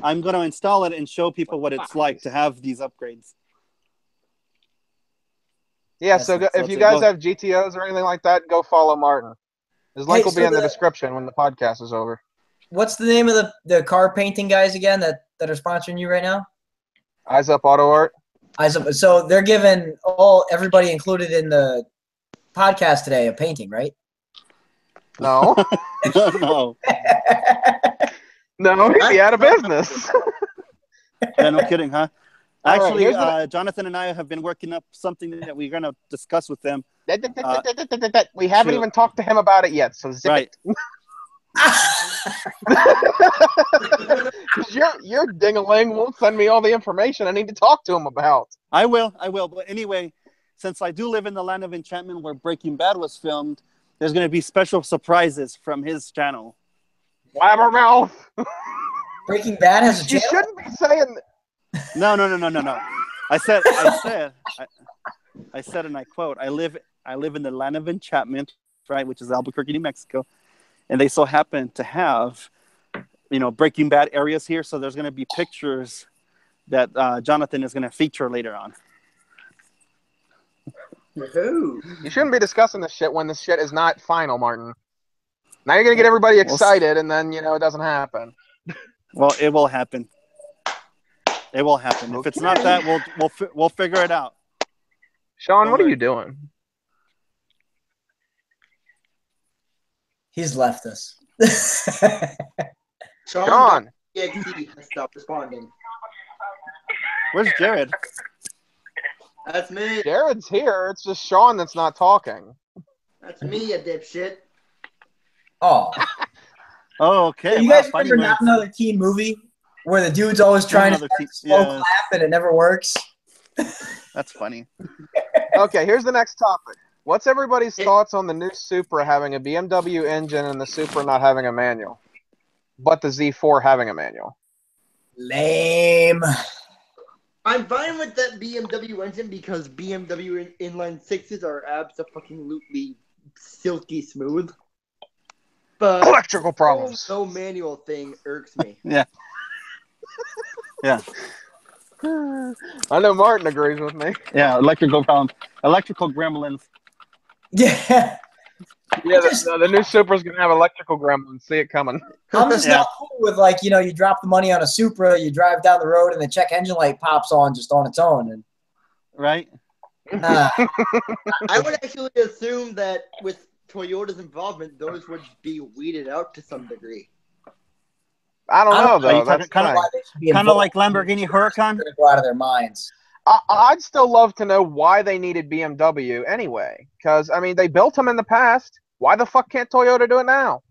I'm going to install it and show people what it's like to have these upgrades. Yeah, if you guys have GTOs or anything like that, go follow Martin. His link will be in the description when the podcast is over. What's the name of the car painting guys again that are sponsoring you right now? Eyes Up Auto Art. Eyes Up. So they're giving everybody included in the podcast today a painting, right? No. No. No, he'd be out of business. Yeah, no kidding, huh? Actually, right, Jonathan and I have been working up something that we're going to discuss with them. We haven't even talked to him about it yet, so zip it. Your ding-a-ling won't send me all the information I need to talk to him about. I will. But anyway, since I do live in the land of enchantment where Breaking Bad was filmed, there's going to be special surprises from his channel. Blabbermouth. Breaking Bad has a channel? You shouldn't be saying... No. I said, and I quote, I live in the land of enchantment, right, which is Albuquerque, New Mexico, and they so happen to have, Breaking Bad areas here. So there's going to be pictures that Jonathan is going to feature later on. You shouldn't be discussing this shit when this shit is not final, Martin. Now you're going to get everybody excited, and then, it doesn't happen. Well, it will happen. It will happen. Okay. If it's not that, we'll figure it out. Sean, what are you doing? He's left us. Sean! EXE has stopped responding. Where's Jared? That's me. Jared's here. It's just Sean that's not talking. That's me, you dipshit. Oh. Oh, okay. You guys remember Not Another Teen Movie? Where the dude's always trying to slow clap and it never works? That's funny. Okay, here's the next topic. What's everybody's thoughts on the new Supra having a BMW engine and the Supra not having a manual, but the Z4 having a manual? Lame. I'm fine with that BMW engine because BMW inline sixes are abso-fucking-lutely silky smooth. But electrical problems. No manual thing irks me. Yeah. Yeah. I know Martin agrees with me. Yeah, electrical gremlins. Yeah. Yeah, the new Supra's gonna have electrical gremlins. See it coming. I'm just not cool with like, you drop the money on a Supra, you drive down the road, and the check engine light pops on just on its own, and Right? I would actually assume that with Toyota's involvement, those would be weeded out to some degree. I don't know though. That's kind of like Lamborghini Huracan. They're gonna go out of their minds. I'd still love to know why they needed BMW anyway. Because I mean, they built them in the past. Why the fuck can't Toyota do it now?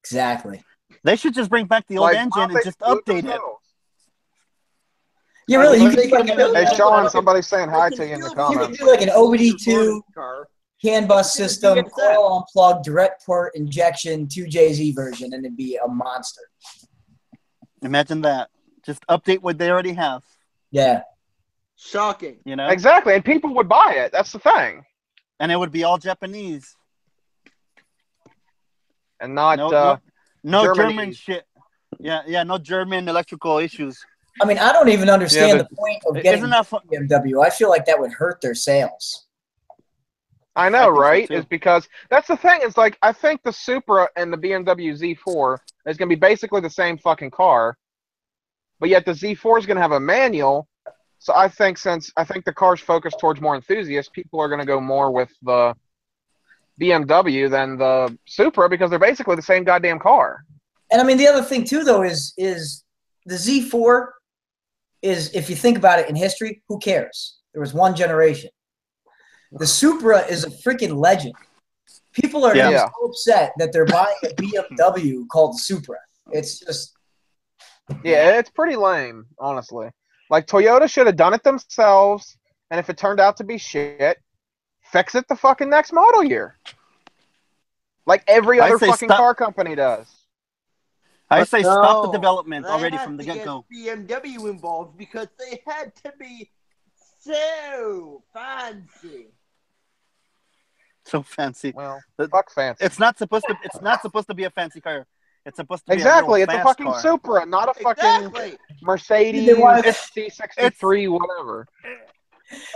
Exactly. They should just bring back the old engine and just update it. Yeah, really. You could Hey, Sean, somebody's saying hi to you in the You comments. could do like an OBD2 CAN bus system, coil unplugged, direct port injection, 2JZ version, and it'd be a monster. Imagine that. Just update what they already have. Yeah. Shocking. Exactly, and people would buy it. That's the thing. And it would be all Japanese. And not no German shit. Yeah, no German electrical issues. I mean, I don't even understand the point of getting BMW. I feel like that would hurt their sales. I know, right? It's because that's the thing. It's like I think the Supra and the BMW Z4 is going to be basically the same fucking car, but yet the Z4 is going to have a manual. So I think the car's focused towards more enthusiasts, people are going to go more with the BMW than the Supra because they're basically the same goddamn car. And I mean, the other thing too, though, is the Z4 is, if you think about it in history, who cares? There was one generation. The Supra is a freaking legend. People are so upset that they're buying a BMW called the Supra. It's just... Yeah, it's pretty lame, honestly. Like, Toyota should have done it themselves, and if it turned out to be shit, fix it the fucking next model year. Like every other fucking car company does. I say stop the development already from the get-go. BMW involved because they had to be so fancy. So fancy. Well, fuck fancy. It's not supposed to be a fancy car. It's supposed to be it's a fucking car. Supra, not a fucking Mercedes C63, whatever.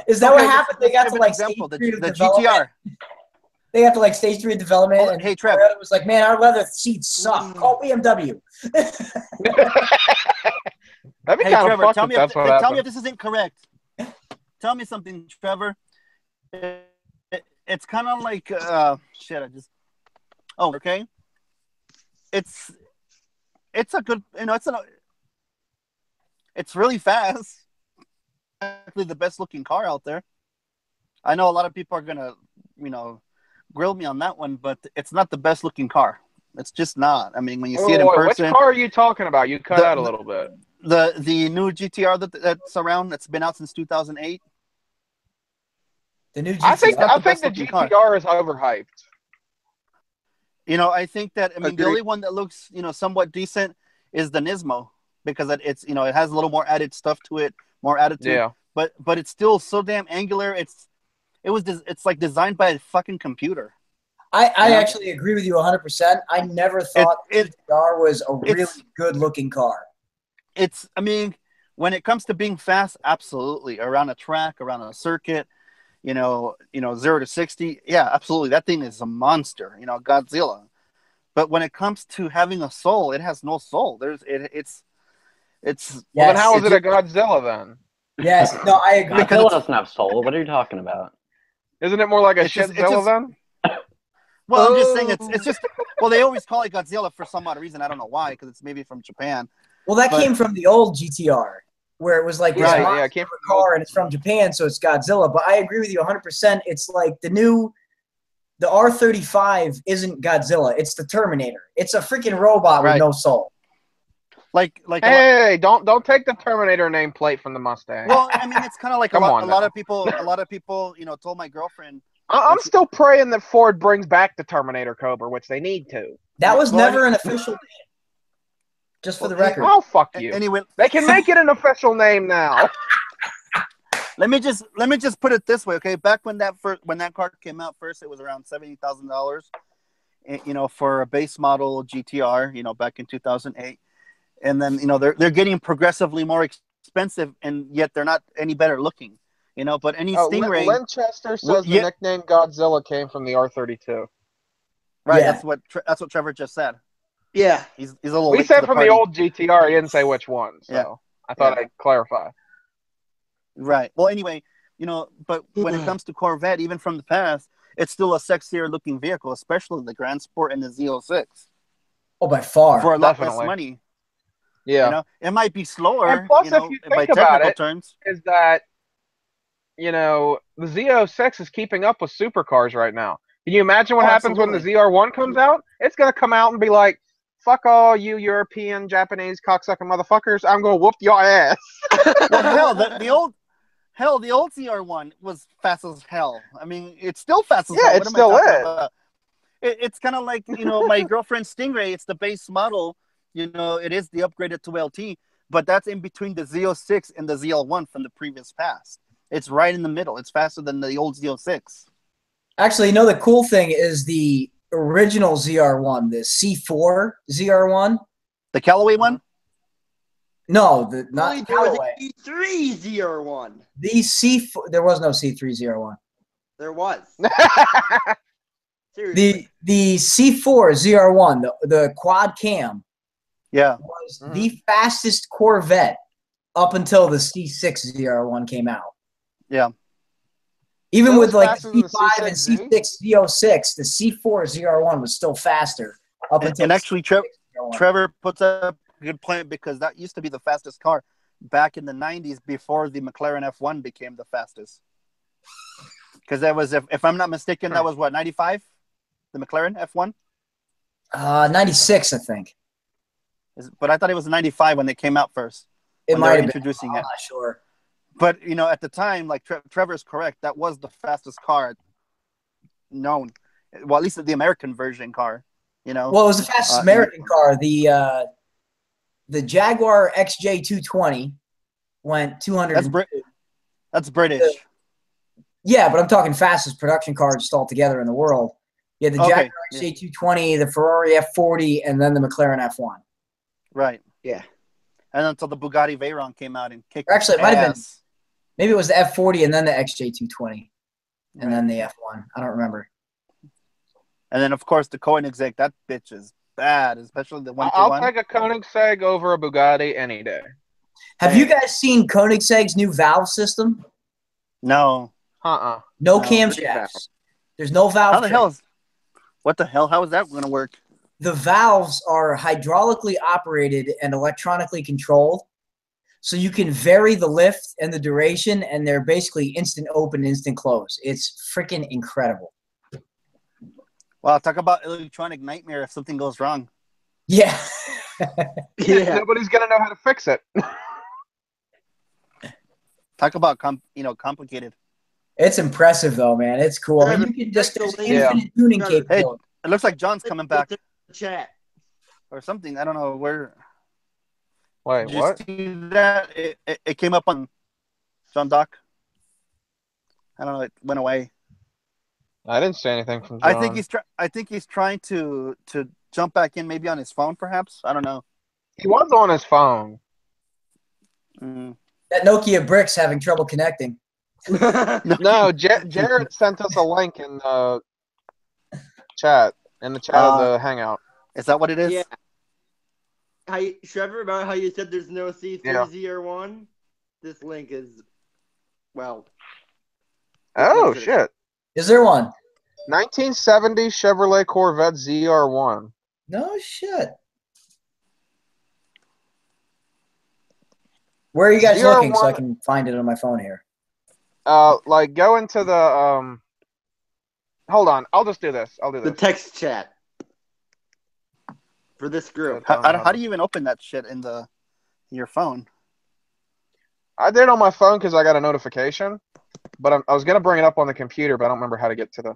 Is that what happened? They got to like stage 3 of the GTR. They got to like stage 3 of development, and hey, Trev was like, "Man, our leather seats suck. Call BMW." That'd be kind of fucked if that's what happened. Tell me if this isn't correct. Tell me something, Trevor. It's kind of like okay. It's a good, it's really fast. Actually, the best looking car out there. I know a lot of people are gonna, grill me on that one, but it's not the best looking car. It's just not. I mean, when you see it in person. Which car are you talking about? You cut out a little bit. The new GTR that's around, that's been out since 2008. The new GTR. I think the GTR is overhyped. I think that the only one that looks somewhat decent is the Nismo, because it's it has a little more added stuff to it, more attitude. Yeah. But it's still so damn angular. It's like designed by a fucking computer. I actually agree with you 100%. I never thought the GTR was a really good looking car. When it comes to being fast, absolutely. Around a track, around a circuit, 0 to 60, yeah, absolutely. That thing is a monster, Godzilla. But when it comes to having a soul, it has no soul. Well, then how is it a Godzilla then? Yes, no, I agree. Godzilla doesn't have soul. What are you talking about? Isn't it more like a Shitzilla then? Well, I'm just saying it's just. Well, they always call it Godzilla for some odd reason. I don't know why, because it's maybe from Japan. Well, that came from the old GTR, where it was like this it came from car, and it's from Japan, so it's Godzilla. But I agree with you 100%. It's like the R35 isn't Godzilla. It's the Terminator. It's a freaking robot with no soul. Hey, don't take the Terminator nameplate from the Mustang. Well, it's kind of like a lot of people, told my girlfriend. I'm still praying that Ford brings back the Terminator Cobra, which they need to. That was never an official name. Just for the record. Oh, fuck you. Anyway, they can make it an official name now. Let me just put it this way, okay? Back when that car came out first, it was around $70,000, for a base model GTR, back in 2008. And then, they're getting progressively more expensive, and yet they're not any better looking, But any Stingray... Winchester says the nickname Godzilla came from the R32. Right. Yeah. That's what Trevor just said. Yeah. He's a little. We late to said the from party. the old GTR. He didn't say which one, so Yeah. I thought Yeah. I'd clarify. Right. Well, anyway, but when it comes to Corvette, even from the past, it's still a sexier looking vehicle, especially the Grand Sport and the Z06. Oh, by far. For a lot less Definitely. money. Yeah. It might be slower. And plus, if you by think about technical it, terms. is that the Z06 is keeping up with supercars right now. Can you imagine what happens when the ZR1 comes out? It's gonna come out and be like, "Fuck all you European, Japanese cocksucking motherfuckers! I'm gonna whoop your ass." Well, the old ZR1 was fast as hell. I mean, it's still fast as hell. Yeah, What it am I still talking is. about? It's kind of like my girlfriend's Stingray. It's the base model. It is the upgraded to LT, but that's in between the Z06 and the ZL1 from the previous past. It's right in the middle. It's faster than the old Z06. Actually, the cool thing is the original ZR1, the C4 ZR1. The Callaway one? No, not Only the there was Callaway. a C3 ZR1. The C4. There was no C3 ZR1. There was. Seriously. The C4 ZR1, the quad cam, was the fastest Corvette up until the C6 ZR1 came out. Yeah. Even That with was like faster the than C5 the and C6Z? C6 Z06, the C4 ZR1 was still faster up until. And actually, the C6 ZR1. Trevor puts up a good point because that used to be the fastest car back in the 90s before the McLaren F1 became the fastest. Because that was, if I'm not mistaken, that was what, 95? The McLaren F1? 96, I think. But I thought it was 95 when they came out first. It might have been. Introducing I'm it. not sure. But, at the time, like Trevor's correct, that was the fastest car known. Well, at least the American version car, Well, it was the fastest American car. The Jaguar XJ220 went 200. That's British. Yeah, but I'm talking fastest production car just altogether in the world. Yeah, the Jaguar XJ220, the Ferrari F40, and then the McLaren F1. Right. Yeah. And until the Bugatti Veyron came out and kicked Actually, it might have been. ass. Maybe it was the F40 and then the XJ220, and then the F1. I don't remember. And then, of course, the Koenigsegg. That bitch is bad, especially the 1-1. I'll take a Koenigsegg over a Bugatti any day. Have you guys seen Koenigsegg's new valve system? No. No camshafts. There's no valve. How the hell is? What the hell? How is that going to work? The valves are hydraulically operated and electronically controlled. So you can vary the lift and the duration, and they're basically instant open, instant close. It's freaking incredible. Well, talk about electronic nightmare if something goes wrong. Yeah. Yeah. Nobody's going to know how to fix it. Talk about complicated. It's impressive, though, man. It's cool. I mean, you can just there's infinite tuning capability. It looks like John's coming back. Chat. Or something. I don't know where. Wait, Did you what? see that? It came up on John Doc. I don't know. It went away. I didn't say anything from John. I think he's trying to jump back in, maybe on his phone, perhaps. I don't know. He was on his phone. That Nokia brick's having trouble connecting. No, Jared sent us a link in the chat of the Hangout. Is that what it is? Yeah. Trevor, about how you said there's no C3 ZR1? This link is, well. Oh, shit. Is there one? 1970 Chevrolet Corvette ZR1. No shit. Where are you guys looking so I can find it on my phone here? Go into the hold on, I'll just do this. The text chat for this group. How do you even open that shit in your phone? I did it on my phone because I got a notification, but I was gonna bring it up on the computer, but I don't remember how to get to the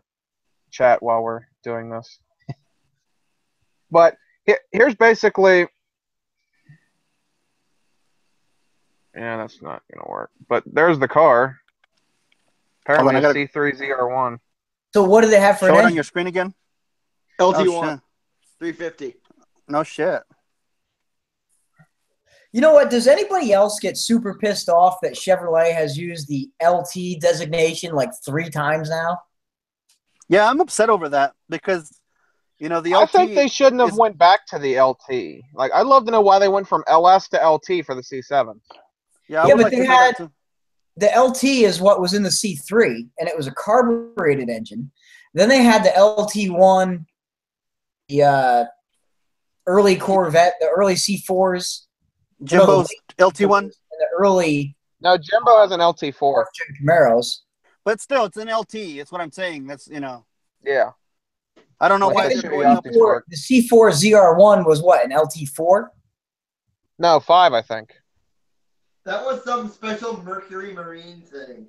chat while we're doing this. But here's basically. Yeah, that's not gonna work. But there's the car. Apparently, a C3 ZR1. So what do they have for Show an it on engine? your screen again. LT1, 350. No shit. You know what? Does anybody else get super pissed off that Chevrolet has used the LT designation like 3 times now? Yeah, I'm upset over that because, You know, the I LT. think they shouldn't have went back to the LT. Like, I'd love to know why they went from LS to LT for the C7. Yeah, I Yeah, would but like they to know had that too. the LT is what was in the C3, and it was a carbureted engine. Then they had the LT1, the early Corvette, the early C4s, Jimbo's the LT1, and the early No, Jimbo has an LT4. fourth-gen Camaros. but still, it's an LT. It's what I'm saying. That's Yeah. I don't know Like why the they're shitty going up. LT4. The C4 ZR1 was what, an LT4? No, 5, I think. That was some special Mercury Marine thing.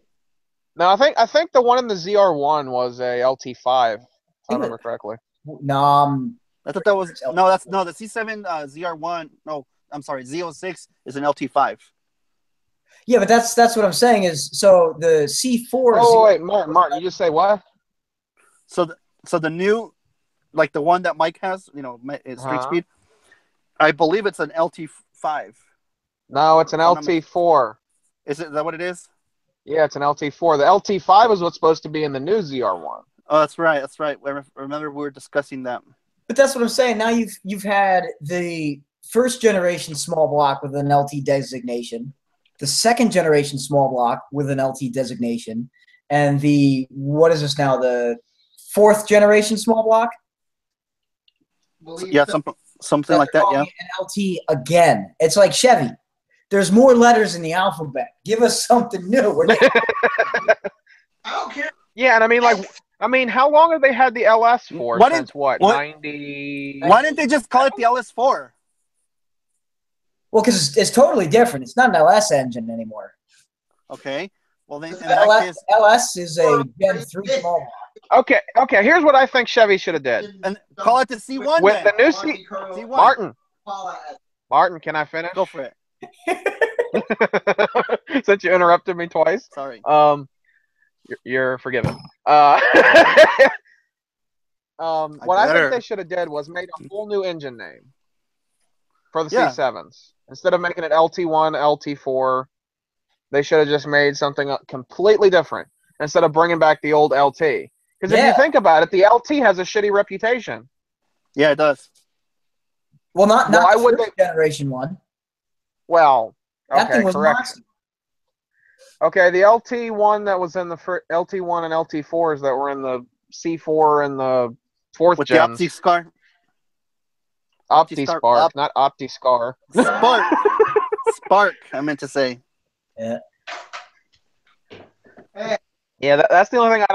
No, I think the one in the ZR1 was a LT5, if I remember correctly. No, I thought that was the C7 ZR1. No, I'm sorry, Z06 is an LT5. yeah, but that's what I'm saying is so the C4. Oh, wait, Martin, you just say what? So the new, like the one that Mike has, street speed. I believe it's an LT5. No, it's an LT4. Is that what it is? Yeah, it's an LT4. The LT5 is what's supposed to be in the new ZR1. Oh, that's right. That's right. I remember we were discussing that. But that's what I'm saying. Now you've had the first generation small block with an LT designation, the second generation small block with an LT designation, and the what is this now? The fourth generation small block. Yeah, something like that. Yeah, an LT again. It's like Chevy. There's more letters in the alphabet. Give us something new. I don't care. Yeah, and how long have they had the LS for? Since 90? Why didn't they just call it the LS4? Well, because it's totally different. It's not an LS engine anymore. Okay. Well, then LS is a Gen 3 small block. Okay. Here's what I think Chevy should have did. And call it the C1 with then. the new C1. Martin, can I finish? Go for it. Since you interrupted me twice. Sorry. You're forgiven. What I think they should have did was made a whole new engine name for the C7s. Instead of making it LT1, LT4, they should have just made something completely different instead of bringing back the old LT. Because if you think about it, the LT has a shitty reputation. Yeah, it does. Well, not the first generation one. Well, that thing was correct. monster. Okay, the LT1 that was in the LT1 and LT4s that were in the C4 and the fourth with gens. the OptiScar. OptiSpark, not OptiScar. Spark, I meant to say. Yeah. Yeah, that's the only thing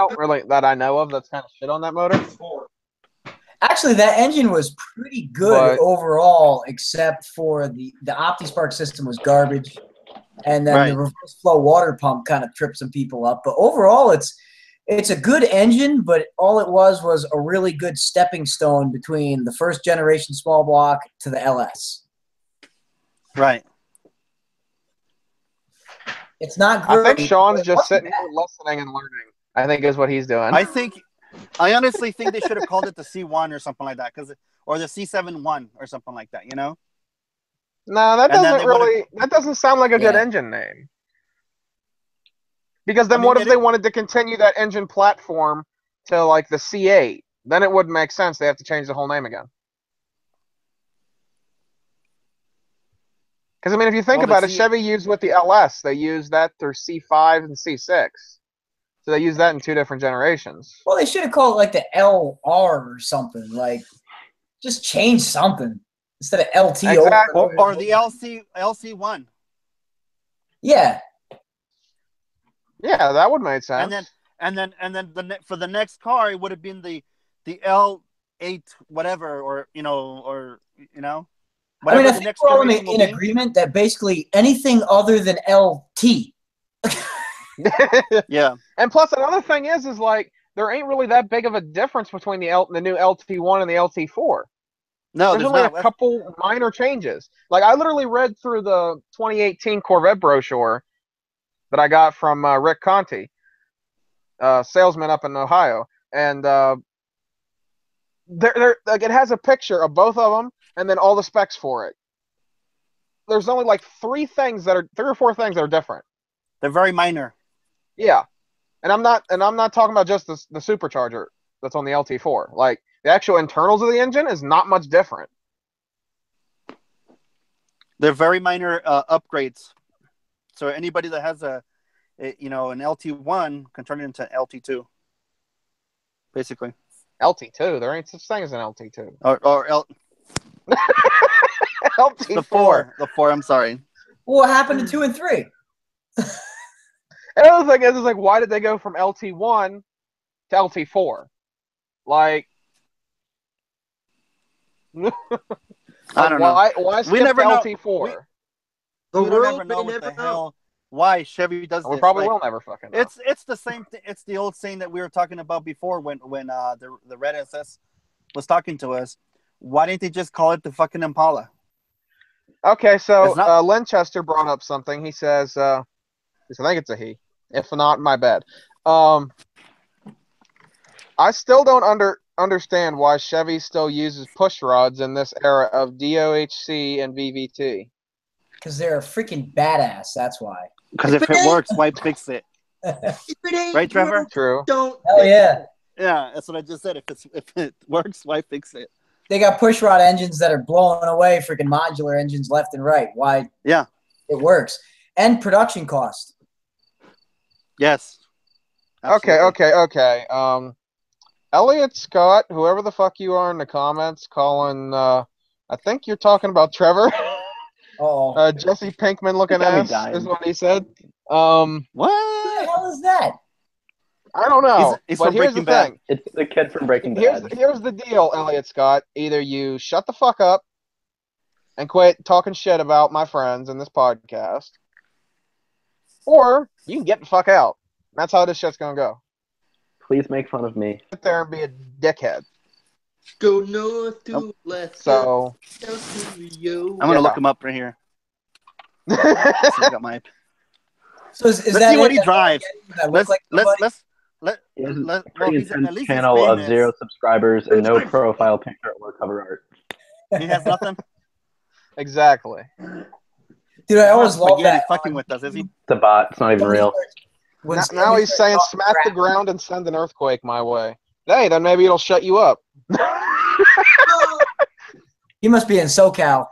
that I know of that's kind of shit on that motor. Actually, that engine was pretty good overall, except for the OptiSpark system was garbage, and then the reverse flow water pump kind of tripped some people up. But overall, it's a good engine, but all it was a really good stepping stone between the first generation small block to the LS. Right. It's not great. I think Sean's just sitting here listening and learning. I think is what he's doing. I honestly think they should have called it the C1 or something like that, or the C7-1 or something like that. No, that doesn't sound like a good engine name. Because then what if they wanted to continue that engine platform to like the C8? Then it wouldn't make sense. They have to change the whole name again. Because, if you think about it, Chevy used with the LS, they used that through C5 and C6. So they used that in 2 different generations. Well, they should have called it like the LR or something. Like, just change something instead of LT. Exactly. Or the LC1. Yeah. Yeah, that would make sense. And then for the next car, it would have been the L8 whatever, or. I think we're all in agreement that basically anything other than LT. Yeah. And plus, another thing is like there ain't really that big of a difference between the new LT1 and the LT4. No, there's only a couple minor changes. Like I literally read through the 2018 Corvette brochure that I got from Rick Conti, salesman up in Ohio, and it has a picture of both of them and then all the specs for it. There's only like 3 or 4 things that are different. They're very minor. Yeah, and I'm not talking about just the supercharger that's on the LT4. Like The actual internals of the engine is not much different. They're very minor upgrades. So anybody that has an LT1 can turn it into LT2, basically. LT2? There ain't such thing as an LT2. Or LT4. The 4, I'm sorry. What happened to 2 and 3? And the other thing is like, why did they go from LT1 to LT4? Like, I don't know. Why skip We never to know. LT4? The We don't world ever know may what never the know. hell why Chevy does We this. probably Like, will never fucking know. it's the same thing. It's the old saying that we were talking about before when the Red SS was talking to us. Why didn't they just call it the fucking Impala? Okay, so It's not- Linchester brought up something. He says, I think it's a he. If not, my bad. I still don't understand why Chevy still uses push rods in this era of DOHC and VVT. Because they're a freaking badass. That's why. Because if it works, why fix it? If it ain't Right, Trevor? broke, True. don't. Hell yeah. Yeah, that's what I just said. If it works, why fix it? They got push rod engines that are blowing away freaking modular engines left and right. Why? Yeah. It works. And production cost. Yes. Absolutely. Okay. Elliot Scott, whoever the fuck you are in the comments, calling. I think you're talking about Trevor. Oh. Jesse Pinkman looking Got me ass dying. is what he said. What the What? hell is that? I don't know. He's but from here's the Breaking Bad. thing. It's the kid from Breaking Bad. Here's the deal, Elliot Scott. Either you shut the fuck up and quit talking shit about my friends in this podcast, or you can get the fuck out. That's how this shit's gonna go. Please make fun of me. Sit there and be a dickhead. Go north to Alaska. So South to Rio. I'm gonna look him up right here. So I got my. So is Let's that see what it? he drives. That look like Let's He has a well, pretty he's, at intense least channel he's of famous. 0 subscribers and no profile picture or cover art. He has nothing. exactly. Dude, I always love Spaghetti that. fucking with us, is he? It's a bot. It's not even real. When Now he's saying starts smack the crap. ground and send an earthquake my way. Hey, then maybe it'll shut you up. He must be in SoCal.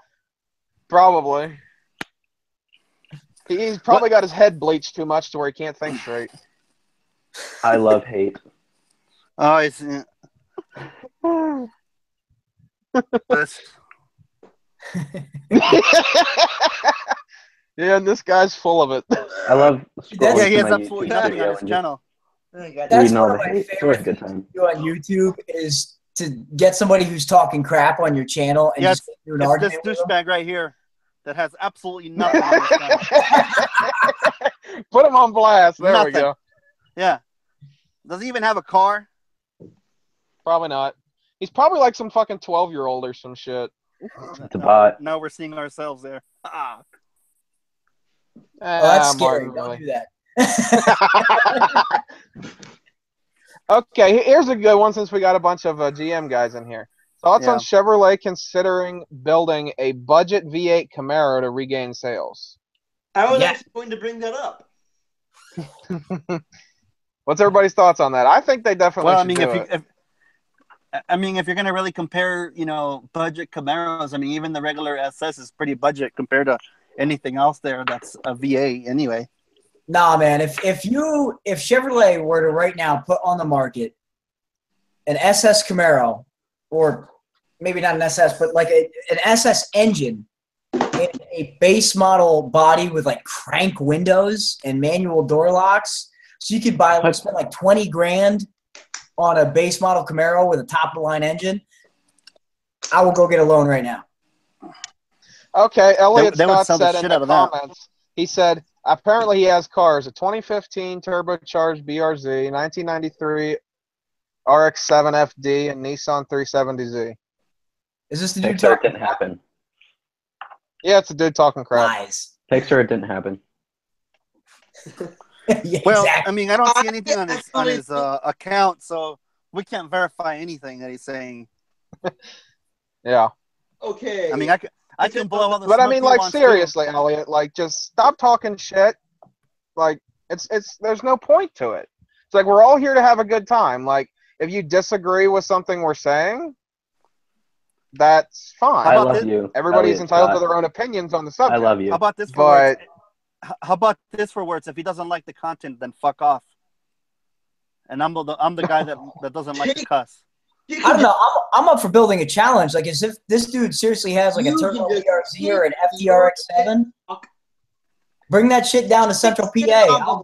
Probably. He's probably got his head bleached too much to where he can't think straight. I love hate. Oh, it's. This- Yeah, and this guy's full of it. I love scrolling yeah, he through has my absolutely YouTube nothing video on his and just channel. That's reading all one the of my hate. It's always a favorite good things time. to do on YouTube is to get somebody who's talking crap on your channel and Yeah, just do an It's argument this with them. douchebag right here that has absolutely nothing on his channel. Put him on blast. There we Nothing. go. Yeah. Does he even have a car? Probably not. He's probably like some fucking 12-year-old or some shit. It's a bot. Now we're seeing ourselves there. Ah. Oh, that's Martin, scary. Don't really. do that. Okay, here's a good one since we got a bunch of GM guys in here. Thoughts on Chevrolet considering building a budget V8 Camaro to regain sales? I was Yeah. actually going to bring that up. What's everybody's thoughts on that? I think they definitely Well, I should mean, do it. if you're gonna really compare, budget Camaros, I mean, even the regular SS is pretty budget compared to anything else there that's a V8 anyway. Nah, man. If Chevrolet were to right now put on the market an SS Camaro, or maybe not an SS, but like an SS engine in a base model body with like crank windows and manual door locks, so you could spend like $20,000 on a base model Camaro with a top of the line engine, I will go get a loan right now. Okay, Elliot They would Scott sell the said in shit the out of that. comments, he said, apparently he has cars, a 2015 turbocharged BRZ, 1993 RX-7 FD, and Nissan 370Z. Is this the dude Picture it talking didn't happen. Yeah, it's a dude talking crap. lies? Picture it didn't happen. Yeah, Well, exactly. I mean, I don't see anything on his account, so we can't verify anything that he's saying. Yeah. Okay. I mean, I can blow all the But I smoke mean, he like, wants to. seriously, Elliot, like, just stop talking shit. Like, it's there's no point to it. It's like, we're all here to have a good time. Like, if you disagree with something we're saying, that's fine. I love you. Everybody's Elliot entitled to Scott. their own opinions on the I subject. love you. How about this for But words? How about this for words? If he doesn't like the content, then fuck off. And I'm the guy that doesn't like to cuss. You I can don't know. I'm up for building a challenge. Like, as if this dude seriously has like a You Turbo can just VRZ or an take FTRX7. Bring that shit down to Central PA.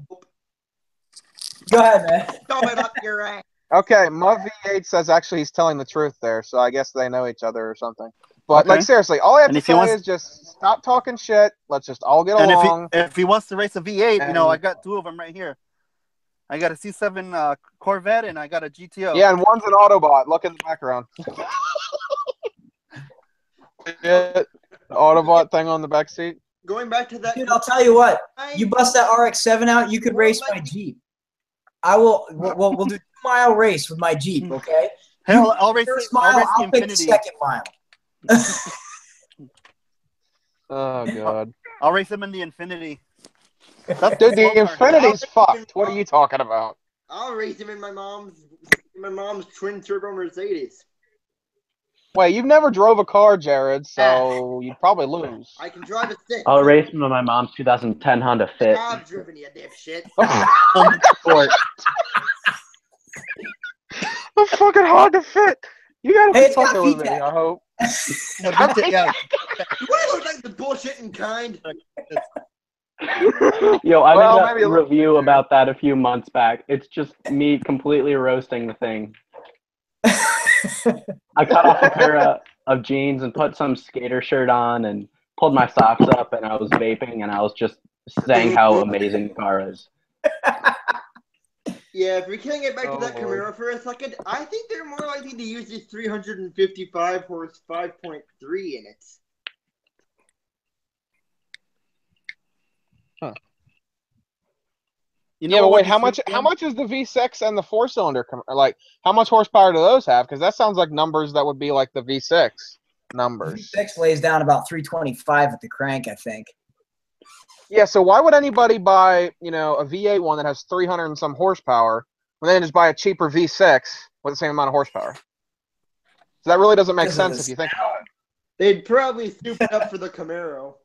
Go ahead, man. Throw it up your ass. okay, MuvV8 says actually he's telling the truth there, so I guess they know each other or something. But Okay. like seriously, all I have And to if he say wants- is just stop talking shit. Let's just all get And along. if he wants to race a V8, you know, And- I got two of them right here. I got a C7 Corvette and I got a GTO. Yeah, and one's an Autobot. Look in the background. Yeah, the Autobot thing on the back seat. Going back to that. Dude, I'll tell you what. You bust that RX-7 out, you could race my Jeep. I will. We'll do 2-mile race with my Jeep. Okay. Hell, I'll You race pick the first the mile. I'll I'll pick the Infinity. second mile. Oh god, I'll race him in the Infinity. dude, the Infinity's fucked. What are you talking about? I'll race him in my mom's twin turbo Mercedes. Wait, you've never drove a car, Jared, so you'd probably lose. I can drive a stick. I'll race him in my mom's 2010 Honda Fit. I've driven you, dipshit. A fucking Honda Fit. You gotta Hey, be it's got fucking with me, feedback. I hope. Yeah. What look like the bullshitting kind? Yo, I Well, made maybe a a little review about that a few months back. It's just me completely roasting the thing. I cut off a pair of jeans and put some skater shirt on and pulled my socks up and I was vaping and I was just saying how amazing the car is. Yeah, if we can get back to that Oh, Lord. Camaro for a second, I think they're more likely to use this 355 horse 5.3 in it. You Yeah, but what wait, would be how sweet, much is the V6 and the 4-cylinder? Like, how much horsepower do those have? Because that sounds like numbers that would be like the V6 numbers. V6 lays down about 325 at the crank, I think. Yeah, so why would anybody buy, a V8 one that has 300 and some horsepower, and then just buy a cheaper V6 with the same amount of horsepower? So that really doesn't make Because of sense this- if you think about it. They'd probably soup it up for the Camaro.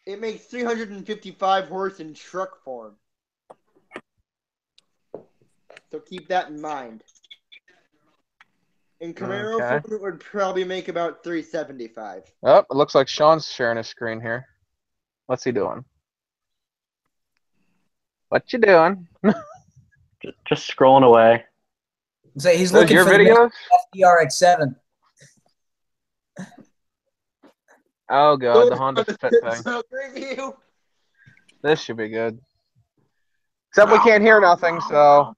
It makes 355 horse in truck form. So keep that in mind. In Camaro Okay. form, it would probably make about 375. Oh, it looks like Sean's sharing his screen here. What's he doing? What you doing? Just scrolling away. So he's Those looking your for the videos? FDRX7. Oh god, the Honda Fit thing. So review. This should be good. Except we can't hear nothing, so.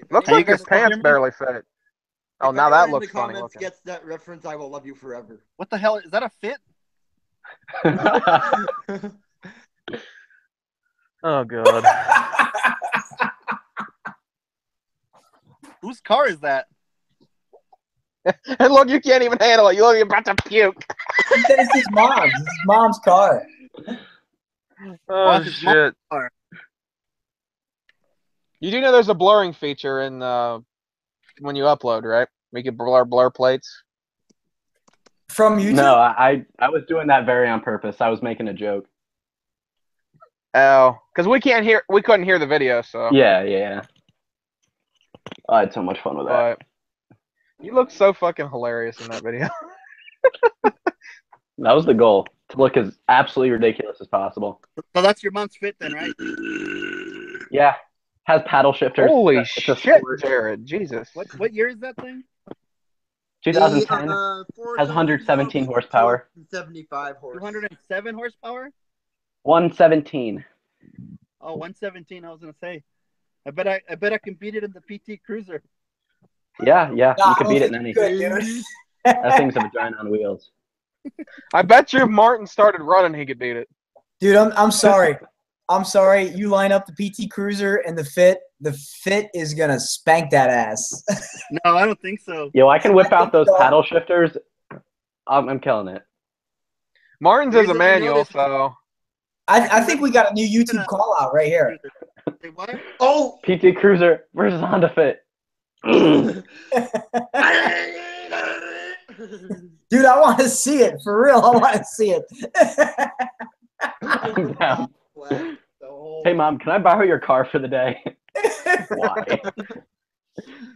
Looks Can you like your guys still hear pants me? barely fit. Oh, If now anyone that in looks the funny comments looking. gets that reference, I will love you forever. What the hell? Is that a Fit? Oh god. Whose car is that? And look, you can't even handle it. You look, you're about to puke. He said it's his mom's. It's his mom's car. Oh it's his mom's shit. car. You do know there's a blurring feature in when you upload, right? We can blur plates. From YouTube? No, I was doing that very on purpose. I was making a joke. Oh, because we couldn't hear the video, so. Yeah. I had so much fun with that. But you look so fucking hilarious in that video. That was the goal, to look as absolutely ridiculous as possible. So that's your mom's Fit then, right? Yeah. Has paddle shifters. Holy It's a shit, sport. Jared. Jesus. What year is that thing? 2010. The, Has 117 horsepower. 75 horse. 207 horsepower? 117. Oh, 117. I was gonna say. I bet I can beat it in the PT Cruiser. Yeah. You Nah, could I beat it don't in think any. you could, dude. That thing's a vagina on wheels. I bet you if Martin started running, he could beat it. Dude, I'm sorry. I'm sorry. You line up the PT Cruiser and the Fit. The Fit is gonna spank that ass. No, I don't think so. Yo, I can whip I out think those so. paddle shifters. I'm killing it. Martin's Here's is a what I manual, noticed. so. I think we got a new YouTube call out right here. Say what? Oh! PT Cruiser versus Honda Fit. Dude, I want to see it. For real, I want to see it. I'm down. The whole- Hey, Mom, can I borrow your car for the day? Why?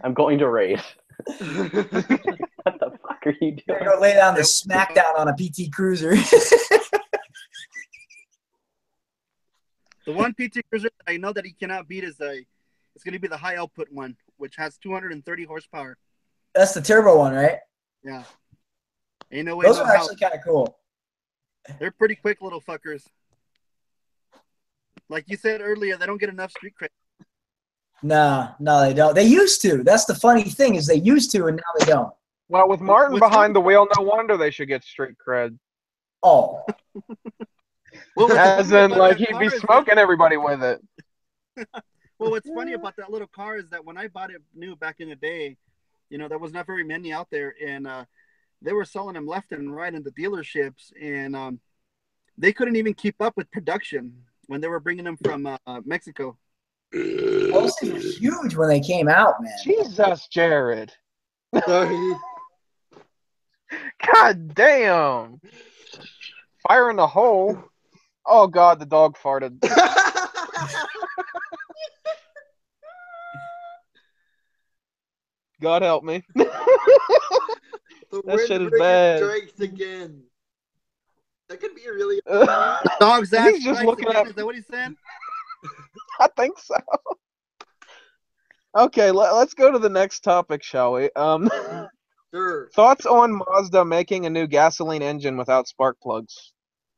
I'm going to race. What the fuck are you You're doing? gonna go lay down the smackdown on a PT Cruiser. The one PT Cruiser that I know that he cannot beat is it's going to be the high output one, which has 230 horsepower. That's the turbo one, right? Yeah. Ain't no way. Those no are how. actually kind of cool. They're pretty quick little fuckers. Like you said earlier, they don't get enough street cred. No, they don't. They used to. That's the funny thing is they used to, and now they don't. Well, with Martin What's behind the wheel, no wonder they should get street cred. Oh, Well, what's As funny in, about like, that he'd car be is that- smoking everybody with it. Well, what's funny about that little car is that when I bought it new back in the day, there was not very many out there, and they were selling them left and right in the dealerships, and they couldn't even keep up with production when they were bringing them from Mexico. those things were huge when they came out, man. Jesus, Jared. Sorry. God damn. Fire in the hole. Oh, God, the dog farted. God help me. The That shit is windbreaker bad. strikes again. That could be really. Dog's ass He's just strikes looking again. at. Is that what he said? I think so. Okay, let's go to the next topic, shall we? Sure. Thoughts on Mazda making a new gasoline engine without spark plugs?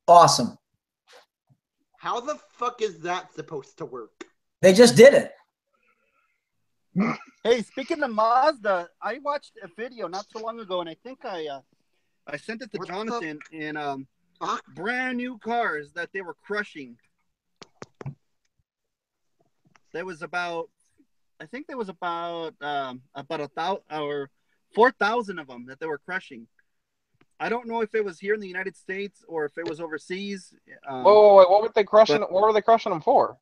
Awesome. How the fuck is that supposed to work? They just did it. Hey, speaking of Mazda, I watched a video not so long ago, and I think I sent it to What the Jonathan in Fuck. brand new cars that they were crushing. There was about, I think there was about 1,000 or 4,000 of them that they were crushing. I don't know if it was here in the United States or if it was overseas. Whoa, what were they crushing? What were they crushing them for?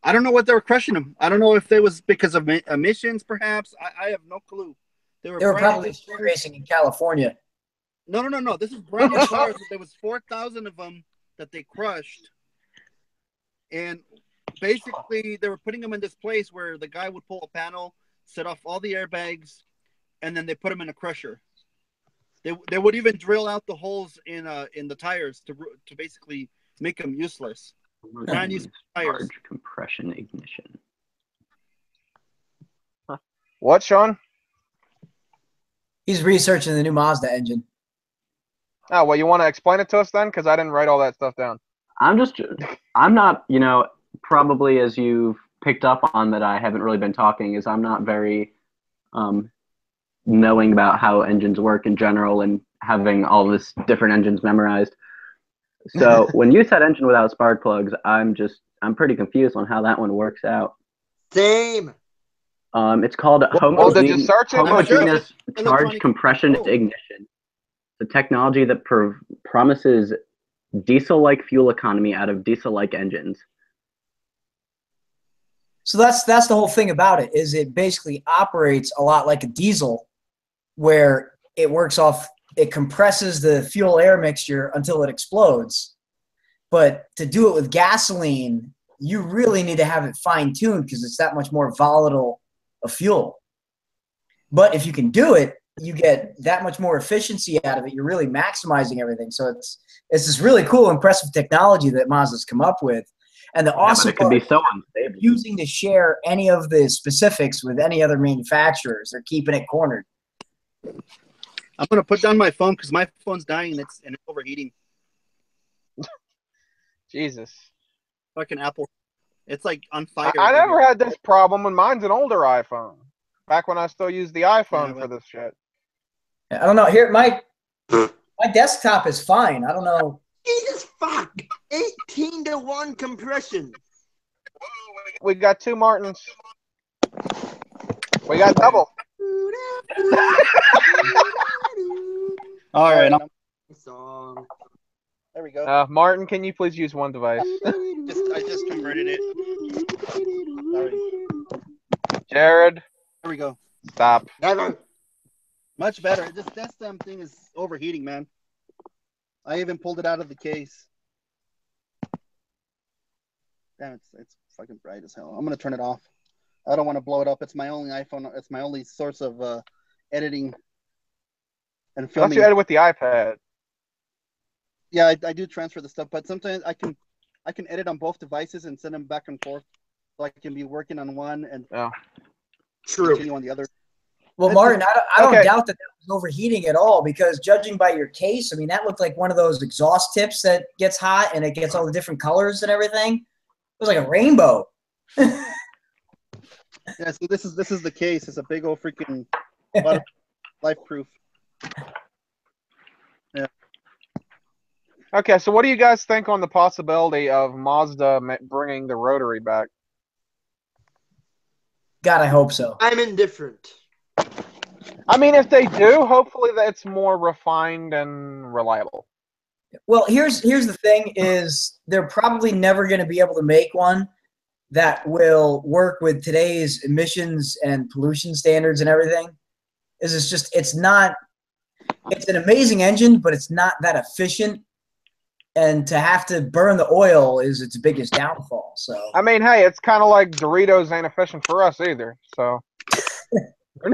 I don't know what they were crushing them. I don't know if it was because of emissions, perhaps. I have no clue. They were probably street racing in California. No. This is brand new cars. There was 4,000 of them that they crushed, and basically they were putting them in this place where the guy would pull a panel, set off all the airbags, and then they put them in a crusher. They would even drill out the holes in the tires to basically make them useless. Brand new tires. Large compression ignition. What, Sean? He's researching the new Mazda engine. Oh, well, you want to explain it to us then? Because I didn't write all that stuff down. I'm not, probably as you've picked up on that I haven't really been talking, is I'm not very knowing about how engines work in general and having all this different engines memorized. So when you said engine without spark plugs, I'm pretty confused on how that one works out. Same. It's called Well, did you search it? homogeneous charge Electronic compression control. ignition. The technology that promises diesel-like fuel economy out of diesel-like engines. So that's the whole thing about it, is it basically operates a lot like a diesel, where it compresses the fuel air mixture until it explodes. But to do it with gasoline, you really need to have it fine-tuned because it's that much more volatile of fuel. But if you can do it, you get that much more efficiency out of it. You're really maximizing everything. So it's this really cool, impressive technology that Mazda's come up with. And the awesome but it could be part, so unstable. refusing to share any of the specifics with any other manufacturers. They're keeping it cornered. I'm gonna put down my phone because my phone's dying and it's overheating. Jesus. Fucking Apple, it's like on fire. I never had this problem when mine's an older iPhone. Back when I still used the iPhone Yeah, for this shit. I don't know. Here, my desktop is fine. I don't know. Jesus fuck. 18-to-1 compression. We got two Martins. We got double. All right, Song. There we go. Martin, can you please use one device? I just converted it. Sorry. Jared, There we go. stop. Never. Much better. This damn thing is overheating, man. I even pulled it out of the case. Damn, it's fucking bright as hell. I'm gonna turn it off. I don't want to blow it up. It's my only iPhone. It's my only source of editing and Unless filming. you edit with the iPad. Yeah, I do transfer the stuff, but sometimes I can edit on both devices and send them back and forth, so I can be working on one and continue on the other. Well, Martin, I don't Okay. doubt that was overheating at all, because judging by your case, I mean, that looked like one of those exhaust tips that gets hot and it gets all the different colors and everything. It was like a rainbow. Yeah, so this is the case. It's a big old freaking life proof. Yeah. Okay, so what do you guys think on the possibility of Mazda bringing the rotary back? God, I hope so. I'm indifferent. I mean, if they do, hopefully that's more refined and reliable. Well, here's the thing: is they're probably never going to be able to make one that will work with today's emissions and pollution standards and everything. It's not. It's an amazing engine, but it's not that efficient. And to have to burn the oil is its biggest downfall. So I mean, hey, it's kind of like Doritos ain't efficient for us either. So they're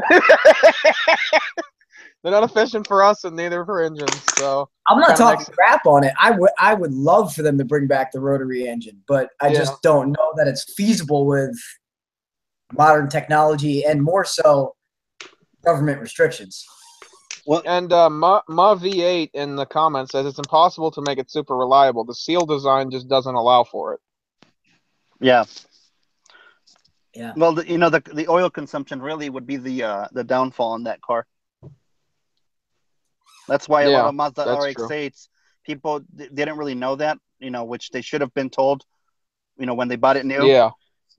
not efficient for us, and neither for engines. So I'm not kinda talking makes- crap on it. I would love for them to bring back the rotary engine, but I just don't know that it's feasible with modern technology and more so government restrictions. Well, And Ma V8 in the comments says it's impossible to make it super reliable. The seal design just doesn't allow for it. yeah. Yeah. Well, the oil consumption really would be the downfall on that car. That's why a lot of Mazda that's RX-8s, people didn't really know that, which they should have been told, when they bought it new. Yeah.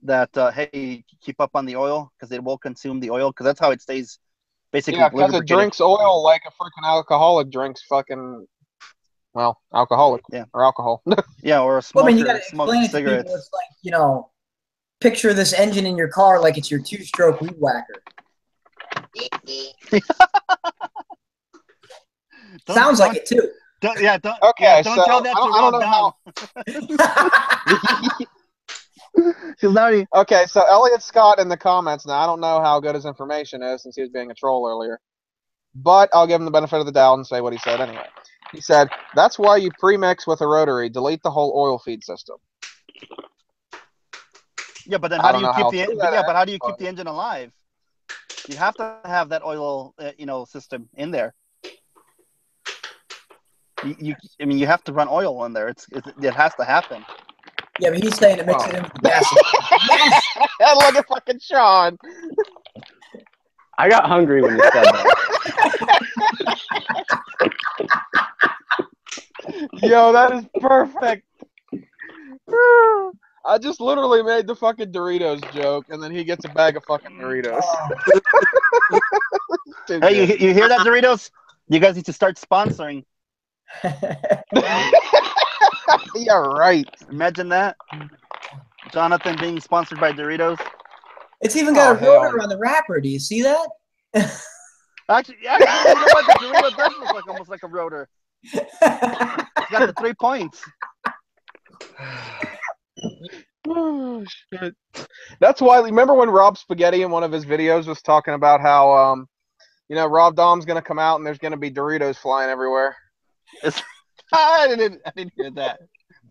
That, hey, keep up on the oil because it will consume the oil, because that's how it stays basically Yeah, because it lubricated. drinks oil like a freaking alcoholic drinks fucking, well, alcoholic. Yeah. Or alcohol. Yeah, or a Well, I smoker mean, you got to smokes explain it to cigarettes. people. It's like, picture this engine in your car like it's your two-stroke weed whacker. Sounds like it too. Don't Okay, don't tell that to I don't know Rob Dom. 'Cause now Okay, so Elliot Scott in the comments. Now, I don't know how good his information is since he was being a troll earlier. But I'll give him the benefit of the doubt and say what he said anyway. He said, that's why you pre-mix with a rotary. Delete the whole oil feed system. Yeah, but then I how do don't you know keep how the true that but how do you is, keep the engine alive? You have to have that oil, system in there. You have to run oil in there. It has to happen. Yeah, but he's saying to mix it in with the gasoline. Yes! Look at fucking Sean. I got hungry when you said that. Yo, that is perfect. I just literally made the fucking Doritos joke, and then he gets a bag of fucking Doritos. Hey, you hear that, Doritos? You guys need to start sponsoring. Yeah, right. Imagine that. Jonathan being sponsored by Doritos. It's even got a hell rotor no. on the wrapper. Do you see that? Actually, you know what? The Dorito does look like almost like a rotor. It's got the 3 points. Oh, shit. That's why. Remember when Rob Spaghetti in one of his videos was talking about how, Rob Dom's gonna come out and there's gonna be Doritos flying everywhere. I didn't hear that.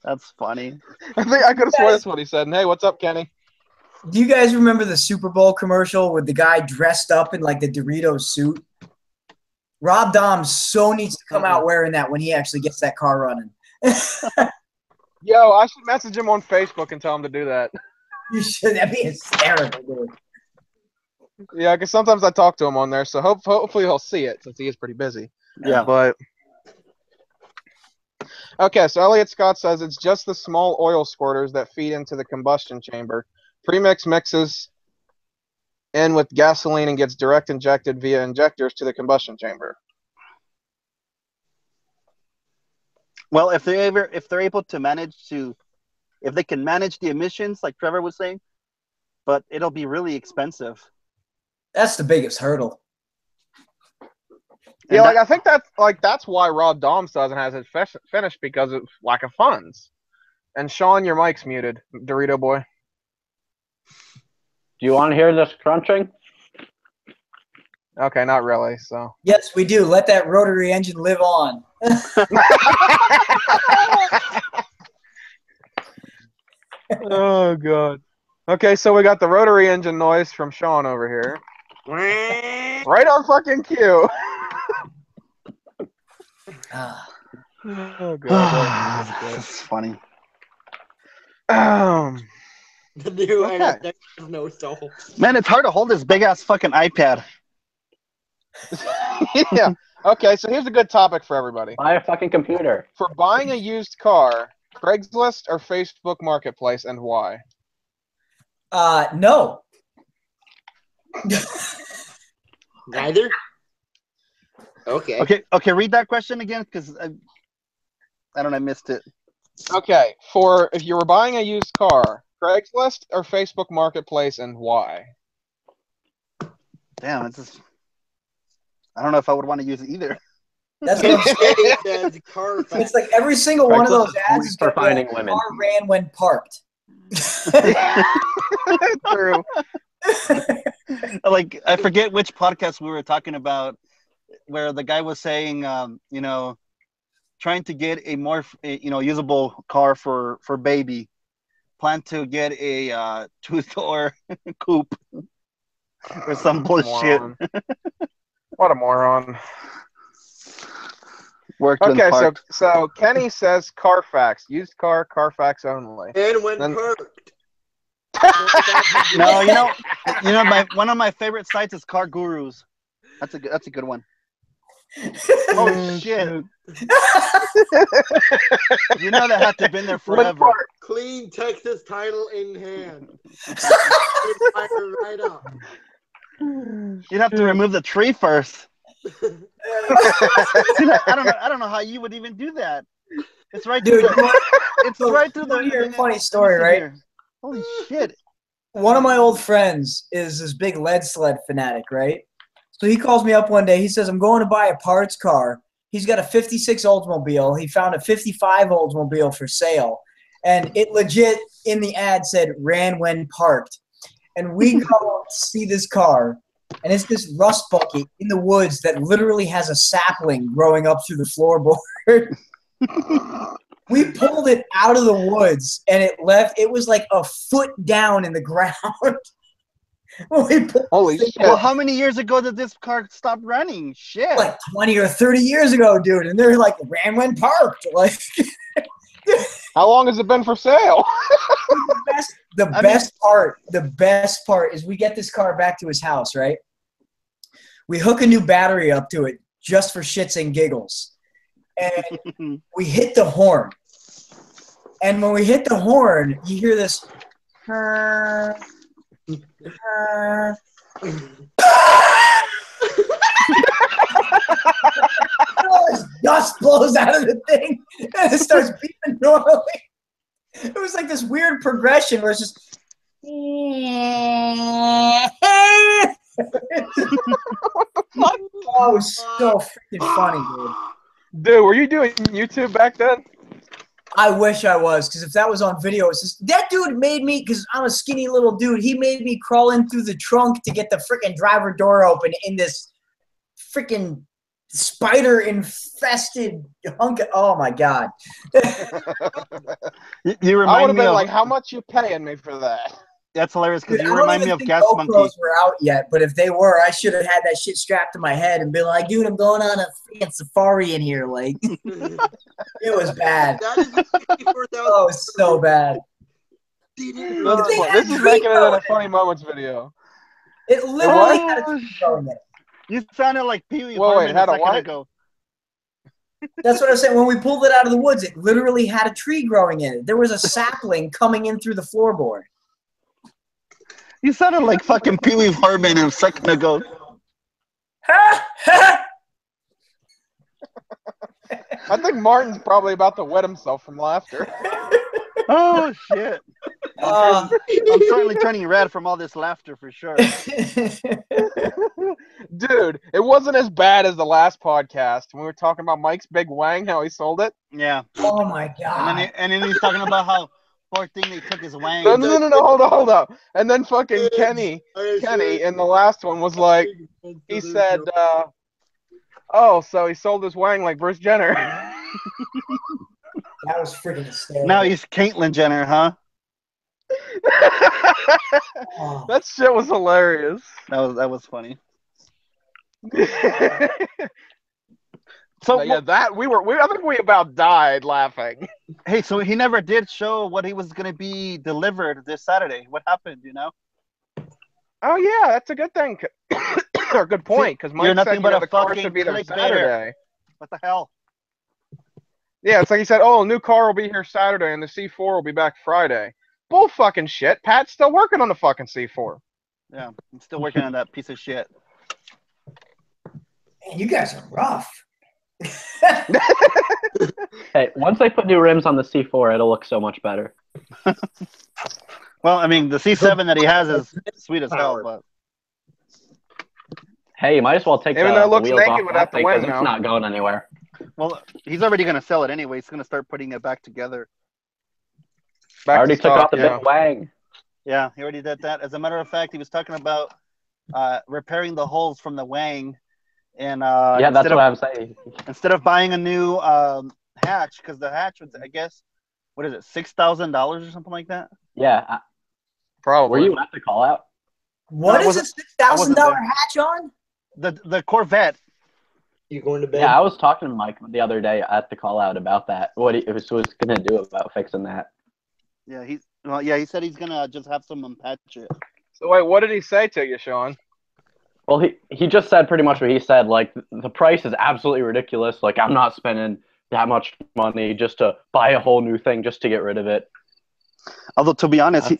That's funny. I think I could have sworn that's what he said. And hey, what's up, Kenny? Do you guys remember the Super Bowl commercial with the guy dressed up in like the Doritos suit? Rob Dom so needs to come out wearing that when he actually gets that car running. Yo, I should message him on Facebook and tell him to do that. You should. That'd be hysterical, dude. Yeah, because sometimes I talk to him on there, so hopefully he'll see it since he is pretty busy. Yeah. But okay, so Elliot Scott says it's just the small oil squirters that feed into the combustion chamber. Premix mixes in with gasoline and gets direct injected via injectors to the combustion chamber. Well, if they're able to if they can manage the emissions, like Trevor was saying, but it'll be really expensive. That's the biggest hurdle. Yeah, like I think that's why Raw Doms doesn't have it finished because of lack of funds. And Sean, your mic's muted, Dorito boy. Do you want to hear this crunching? Okay, not really. So Yes, we do. Let that rotary engine live on. Oh god. Okay, so we got the rotary engine noise from Sean over here. Right on fucking cue. Oh god. That's funny. The new Okay. NSX has no soul. Man, it's hard to hold this big ass fucking iPad. Yeah. Okay, so here's a good topic for everybody. Buy a fucking computer. For buying a used car, Craigslist or Facebook Marketplace, and why? No. Neither? Okay. Okay. Read that question again, because I don't know, I missed it. Okay, for if you were buying a used car, Craigslist or Facebook Marketplace, and why? Damn, I don't know if I would want to use it either. That's what I'm saying. It's like every single one of those ads is for gonna be finding like, women. car ran when parked. True. Like, I forget which podcast we were talking about, where the guy was saying, trying to get a more, usable car for baby. Plan to get a two-door coupe or some bullshit. Moron. What a moron. Worked when Okay, parked. so Kenny says Carfax, used car, Carfax only. And when Then- parked. No, one of my favorite sites is Car Gurus. That's a good one. Oh shit! You know that had to have been there forever. Clean Texas title in hand. Right up. You'd have to remove the tree first. I don't know how you would even do that. It's right Dude, through it's right through the. Hear a funny story, right? Here. Holy shit! One of my old friends is this big lead sled fanatic, right? So he calls me up one day. He says, I'm going to buy a parts car. He's got a 56 Oldsmobile. He found a 55 Oldsmobile for sale. And it legit in the ad said, ran when parked. And we go see this car. And it's this rust bucket in the woods that literally has a sapling growing up through the floorboard. We pulled it out of the woods, and it was like a foot down in the ground. Holy shit. Well, how many years ago did this car stop running? Shit. Like 20 or 30 years ago, dude. And they're like, ran when parked. Like, how long has it been for sale? The best part is we get this car back to his house, right? We hook a new battery up to it just for shits and giggles. And we hit the horn. And when we hit the horn, you hear this. Dust blows out of the thing and it starts beeping normally. It was like this weird progression where it's just. Oh, it was so freaking funny, dude. Dude, were you doing YouTube back then? I wish I was, because if that was on video, it's just, that dude made me, because I'm a skinny little dude, he made me crawl in through the trunk to get the freaking driver door open in this freaking spider-infested hunk of, oh my God. You I would remind have me been of, like, how much you paying me for that? that's hilarious, because Dude, you I don't remind me even of think Gas GoPros Monkey. were out yet, but if they were, I should have had that shit strapped to my head and been like, dude, I'm going on a freaking safari in here. Like, it was bad. That is $64,000. Oh, it was so bad. This is making it in a funny moments video. It literally It had a tree growing in it. You sounded like Pee Wee Whoa, wait, Herman had a a second what? ago. That's what I was saying. When we pulled it out of the woods, it literally had a tree growing in it. There was a sapling coming in through the floorboard. You sounded like fucking Pee Wee Herman a second ago. I think Martin's probably about to wet himself from laughter. Oh shit! I'm certainly turning red from all this laughter for sure. Dude, it wasn't as bad as the last podcast when we were talking about Mike's big wang, how he sold it. Yeah. Oh my god. And then he's talking about how poor thing they took his wang. No, hold up. And then fucking Kenny in the last one was like, he said, oh, so he sold his wang like Bruce Jenner. That was freaking hysterical. Now he's Caitlyn Jenner, huh? Oh. That shit was hilarious. That was funny. So yeah, I think we about died laughing. Hey, so he never did show what he was going to be delivered this Saturday. What happened, you know? Oh yeah, that's a good thing. Or a good point, because Mike said the car should be there Saturday. What the hell? Yeah, it's like he said, oh, a new car will be here Saturday and the C4 will be back Friday. Bull fucking shit. Pat's still working on the fucking C4. Yeah, I'm still working on that piece of shit. Man, you guys are rough. Hey, once they put new rims on the C4, it'll look so much better. Well, I mean, the C7 that he has is sweet as hell, but hey, you might as well take the wheels off that thing because it's not going anywhere. Well, he's already going to sell it anyway. He's going to start putting it back together. I already took off the big wang. Yeah, he already did that. As a matter of fact, he was talking about repairing the holes from the wang. And yeah, that's what I'm saying. Instead of buying a new hatch, because the hatch was, I guess, what is it, $6,000 or something like that? Yeah. Probably. Were you at the call out? What is a $6,000 hatch on? The Corvette. You going to bed? Yeah, I was talking to Mike the other day at the call out about that. What he was going to do about fixing that. Yeah, he said he's going to just have someone patch it. So wait, what did he say to you, Sean? Well, he just said pretty much what he said. Like, the price is absolutely ridiculous. Like, I'm not spending that much money just to buy a whole new thing just to get rid of it. Although, to be honest,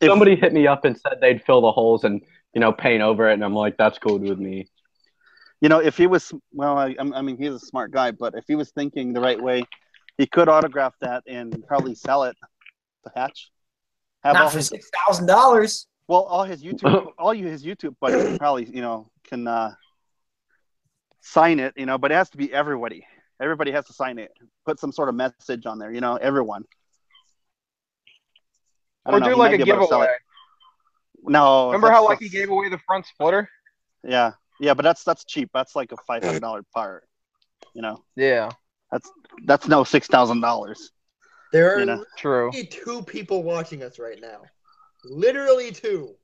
somebody hit me up and said they'd fill the holes and, paint over it. And I'm like, that's cool with me. If he was, well, I mean, he's a smart guy, but if he was thinking the right way, he could autograph that and probably sell it, the hatch. Not for $6,000. Well, all his YouTube buddies probably, can sign it, but it has to be everybody. Everybody has to sign it. Put some sort of message on there, everyone. Or do like a giveaway. No. Remember how he gave away the front splitter? Yeah. Yeah, but that's cheap. That's like a $500 part, Yeah. That's no $6,000. There are true. 2 people watching us right now. Literally 2.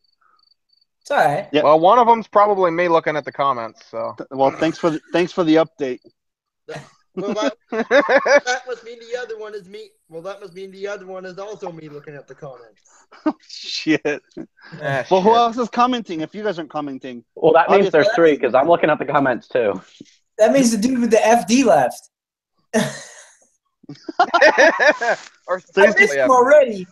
It's all right. Yeah. Well, one of them's probably me looking at the comments. So. Well, thanks for the update. Well, that must mean the other one is me. Well, that must mean the other one is also me looking at the comments. Shit. Well, who else is commenting? If you guys aren't commenting. Well, that means there's 3 because I'm looking at the comments too. That means the dude with the FD left. Or I missed him already.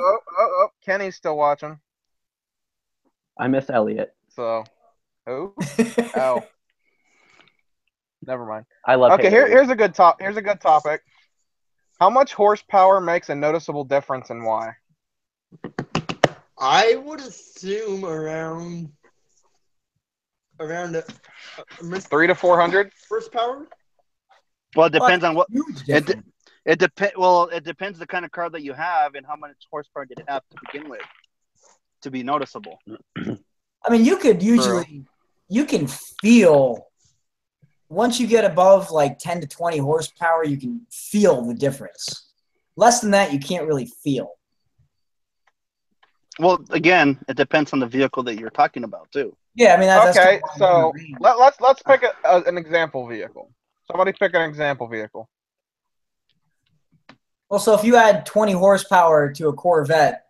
Oh, Kenny's still watching. I miss Elliot. So, who? Oh, never mind. I love. Okay, here's a good topic. How much horsepower makes a noticeable difference and why? I would assume around 300 to 400 horsepower. Well, it depends on what it depends. Well, it depends the kind of car that you have and how much horsepower did it have to begin with to be noticeable. I mean, you can feel once you get above like 10 to 20 horsepower, you can feel the difference. Less than that, you can't really feel. Well, again, it depends on the vehicle that you're talking about too. Yeah, I mean that's okay. So let's pick an example vehicle. Somebody pick an example vehicle. Well, so if you add 20 horsepower to a Corvette,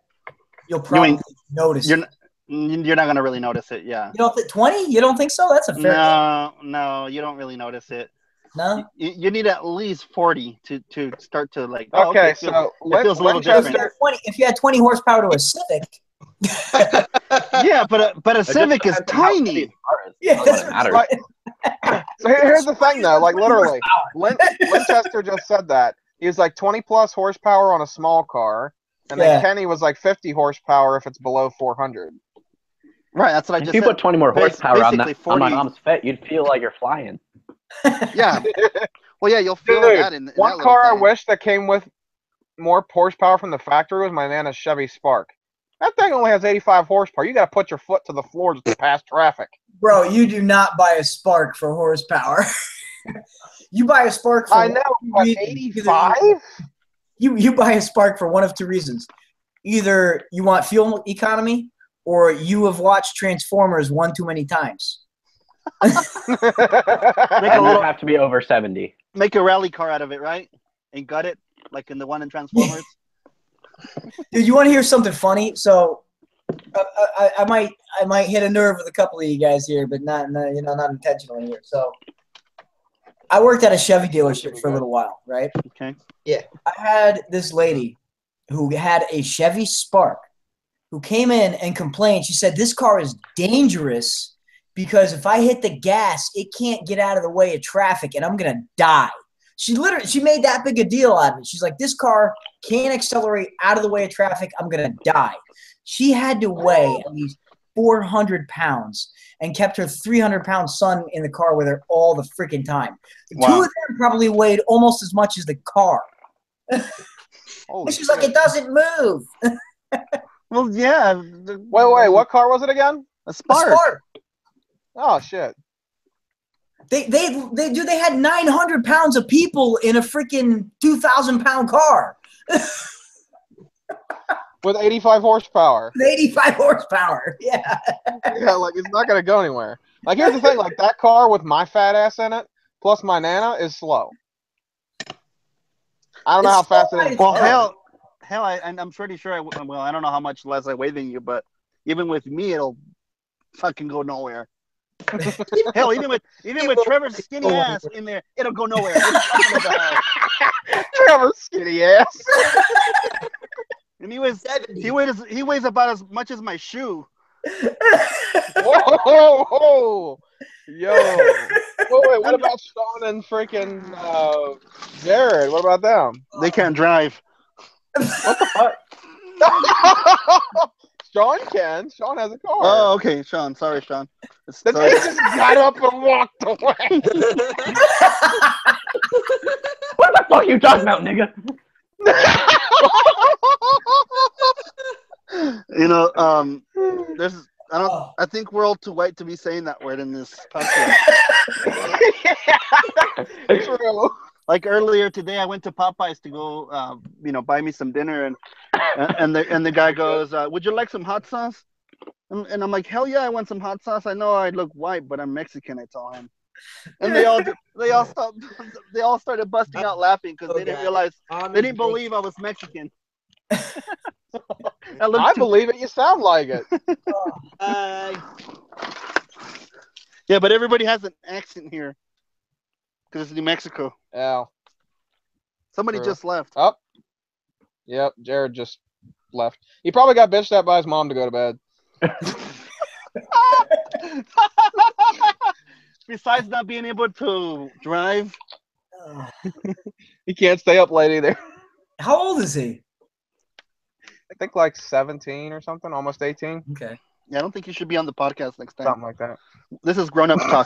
you'll probably notice it. You're not going to really notice it, yeah. You don't think 20? You don't think so? That's a fair No, you don't really notice it. No? You need at least 40 to start to like. Okay, it feels a little different. If you had 20 horsepower to a Civic. Yeah, but a Civic is tiny. Yeah, So here's the thing, though. Like, literally, Winchester just said that. He was like 20-plus horsepower on a small car, and then Kenny was like 50 horsepower if it's below 400. Right, that's what I just said. If you put 20 more horsepower on basically on my 40. mom's Fit, you'd feel like you're flying. Yeah. Well, yeah, you'll feel Dude, that in one that car I thing. wish that came with more horsepower from the factory was my Nana's Chevy Spark. That thing only has 85 horsepower. You got to put your foot to the floor just to pass traffic. Bro, you do not buy a Spark for horsepower. You buy a Spark for I know, but 85? You buy a Spark for one of two reasons. Either you want fuel economy, or you have watched Transformers one too many times. And you have to be over 70. Make a rally car out of it, right? And gut it, like in the one in Transformers. Dude, you want to hear something funny? So, I might hit a nerve with a couple of you guys here, but not intentionally here. So, I worked at a Chevy dealership for a little while, right? Okay. Yeah. I had this lady who had a Chevy Spark who came in and complained. She said, this car is dangerous because if I hit the gas, it can't get out of the way of traffic and I'm going to die. She made that big a deal out of it. She's like, this car can't accelerate out of the way of traffic. I'm going to die. She had to weigh at least 400 pounds and kept her 300-pound son in the car with her all the freaking time. The two of them probably weighed almost as much as the car. She's like, it doesn't move. Well, yeah. Wait, what car was it again? A Spark. A Spark. Oh, shit. They had 900 pounds of people in a freaking 2,000-pound car. With 85 horsepower. With 85 horsepower, yeah. Yeah, like, it's not going to go anywhere. Like, here's the thing. Like, that car with my fat ass in it, plus my Nana, is slow. I don't know how fast it is. Well, hell, I'm pretty sure I don't know how much less I weigh than you, but even with me, it'll fucking go nowhere. Hell, even with Trevor's skinny ass in there, it'll go nowhere. Trevor's skinny ass. And he weighs about as much as my shoe. Whoa. Yo. Wait, what about Sean and freaking Jared? What about them? They can't drive. What the fuck? Sean can. Sean has a car. Oh, okay, Sean. Sorry, Sean. He just got up and walked away. What the fuck are you talking about, nigga? I think we're all too white to be saying that word in this podcast. True. Like earlier today, I went to Popeyes to go, buy me some dinner, and the guy goes, "Would you like some hot sauce?" And I'm like, "Hell yeah, I want some hot sauce. I know I look white, but I'm Mexican." I told him, and they all started busting out laughing because they didn't realize they didn't believe I was Mexican. I believe it. You sound like it. Yeah, but everybody has an accent here because it's New Mexico. Yeah. Somebody just left. Oh. Yep, Jared just left. He probably got bitched at by his mom to go to bed. Besides not being able to drive, he can't stay up late either. How old is he? I think like 17 or something, almost 18. Okay. Yeah, I don't think you should be on the podcast next time. Something like that. This is grown-up talk.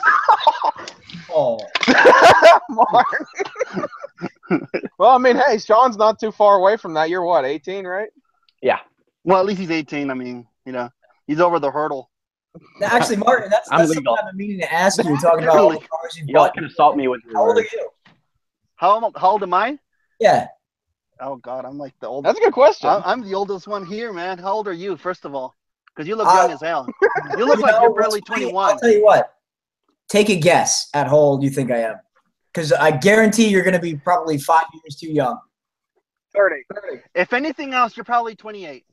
Oh. Mark. Well, I mean, hey, Sean's not too far away from that. You're what, 18, right? Yeah. Well, at least he's 18. I mean, he's over the hurdle. Actually, Martin, that's something I've been meaning to ask you. Talking about all the cars you Y'all bought. can assault me with your How old are words. you? How old am I? Yeah. Oh, God, I'm like the oldest. That's a good question. I'm the oldest one here, man. How old are you, first of all? Because you look young as hell. You look like you're barely 21. I'll tell you what. Take a guess at how old you think I am. Because I guarantee you're going to be probably 5 years too young. 30. If anything else, you're probably 28.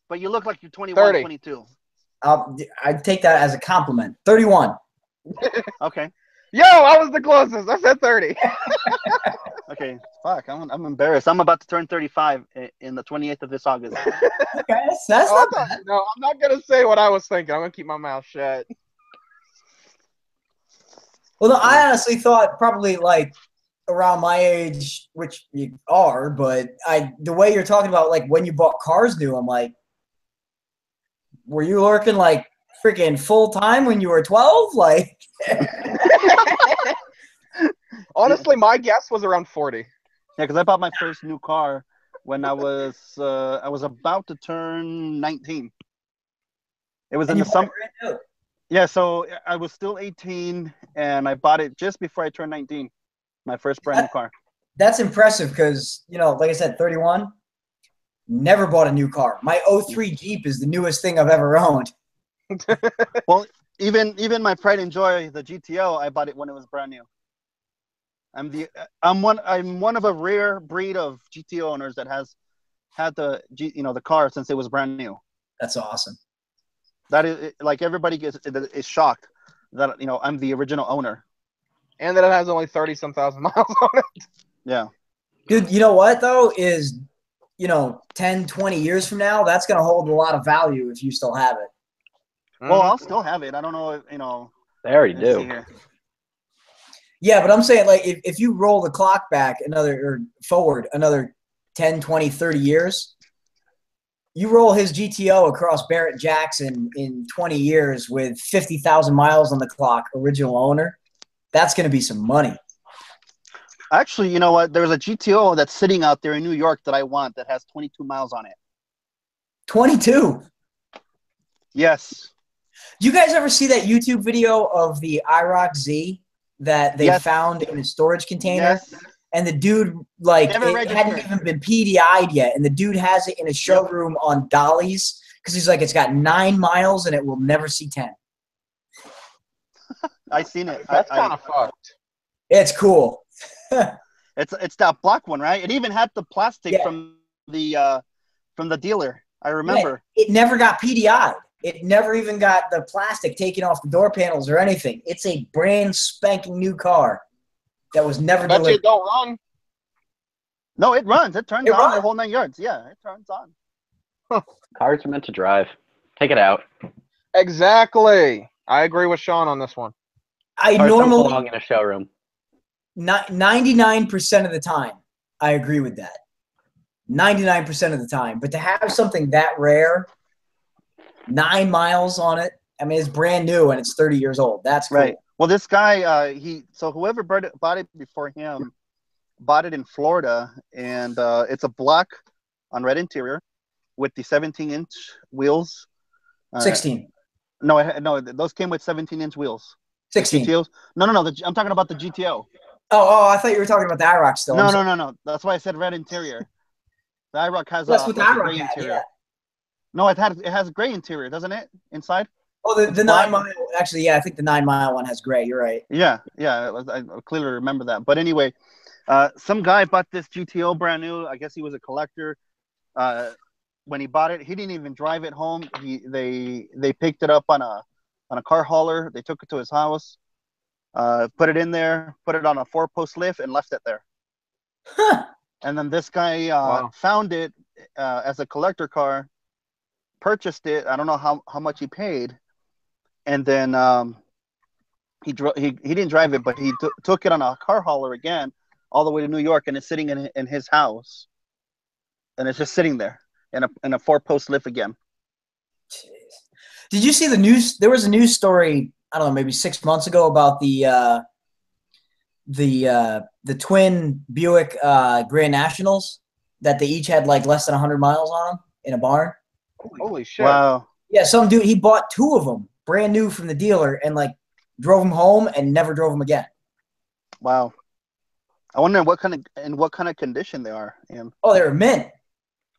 But you look like you're 21, 30. 22. I'd take that as a compliment. 31. Okay. Yo, I was the closest. I said 30. Okay. Fuck, I'm embarrassed. I'm about to turn 35 in the 28th of this August. Okay, that's not bad. No, I'm not going to say what I was thinking. I'm going to keep my mouth shut. Well, no, I honestly thought probably like around my age, which you are, but the way you're talking about like when you bought cars new, I'm like, were you working like freaking full time when you were 12? Like, Honestly, my guess was around 40. Yeah, because I bought my first new car when I was about to turn 19. It was in and the you bought it summer. brand new. Yeah, so I was still 18, and I bought it just before I turned 19. My first brand new car. That's impressive because, you know, like I said, 31, never bought a new car. My '03 Jeep is the newest thing I've ever owned. Well, even my Pride and Joy, the GTO, I bought it when it was brand new. I'm one of a rare breed of GTO owners that has had the car since it was brand new. That's awesome. That is like everybody is shocked that I'm the original owner. And that it has only 30-some thousand miles on it. Yeah. Dude, you know what, though, is, 10, 20 years from now, that's going to hold a lot of value if you still have it. Well, I'll still have it. I don't know if, They already let's see do. here. Yeah, but I'm saying, like, if you roll the clock back forward another 10, 20, 30 years, you roll his GTO across Barrett Jackson in 20 years with 50,000 miles on the clock, original owner, that's going to be some money. Actually, you know what? There's a GTO that's sitting out there in New York that I want that has 22 miles on it. 22. Yes. Do you guys ever see that YouTube video of the IROC Z that they Yes. found in a storage container? Yes. And the dude, like, Never it hadn't registered. even been PDI'd yet. And the dude has it in a showroom on dollies because he's like, it's got 9 miles and it will never see 10. I seen it. That's kind of fucked. It's cool. It's that black one, right? It even had the plastic Yeah. from the dealer. I remember. Yeah, it never got PDI'd. It never even got the plastic taken off the door panels or anything. It's a brand spanking new car that was never Bet you delivered. it don't run. No, it runs. It turns It on runs? the whole 9 yards. Yeah, it turns on. Cars are meant to drive. Take it out. Exactly. I agree with Sean on this one. I Cars don't normally belong in a showroom. 99% of the time, I agree with that. 99% of the time. But to have something that rare, 9 miles on it, I mean, it's brand new and it's 30 years old. That's cool. Right. Well, this guy, whoever bought it before him, bought it in Florida, and it's a black on red interior with the 17-inch wheels. 16. No, those came with 17-inch wheels. 16. GTOs. No. I'm talking about the GTO. Oh, I thought you were talking about the IROC still. No. That's why I said red interior. The IROC has That's what the like a IROC gray had, interior. yeah. No, it has a gray interior, doesn't it? Inside. Oh, the It's 9 black. mile. Actually, yeah, I think the 9 mile one has gray. You're right. Yeah. I clearly remember that. But anyway, some guy bought this GTO brand new. I guess he was a collector. When he bought it, he didn't even drive it home. They picked it up on a car hauler. They took it to his house, put it in there, put it on a 4-post lift, and left it there. Huh. And then this guy Wow. found it as a collector car, purchased it. I don't know how much he paid, and then he didn't drive it, but he took it on a car hauler again, all the way to New York, and it's sitting in his house, and it's just sitting there in a 4-post lift again. Jeez. Did you see the news? There was a news story, I don't know, maybe 6 months ago about the twin Buick Grand Nationals that they each had like less than 100 miles on them in a barn. Holy shit. Wow. Yeah, some dude, he bought 2 of them brand new from the dealer and like drove them home and never drove them again. Wow. I wonder what kind of condition they are in. Oh, they were mint.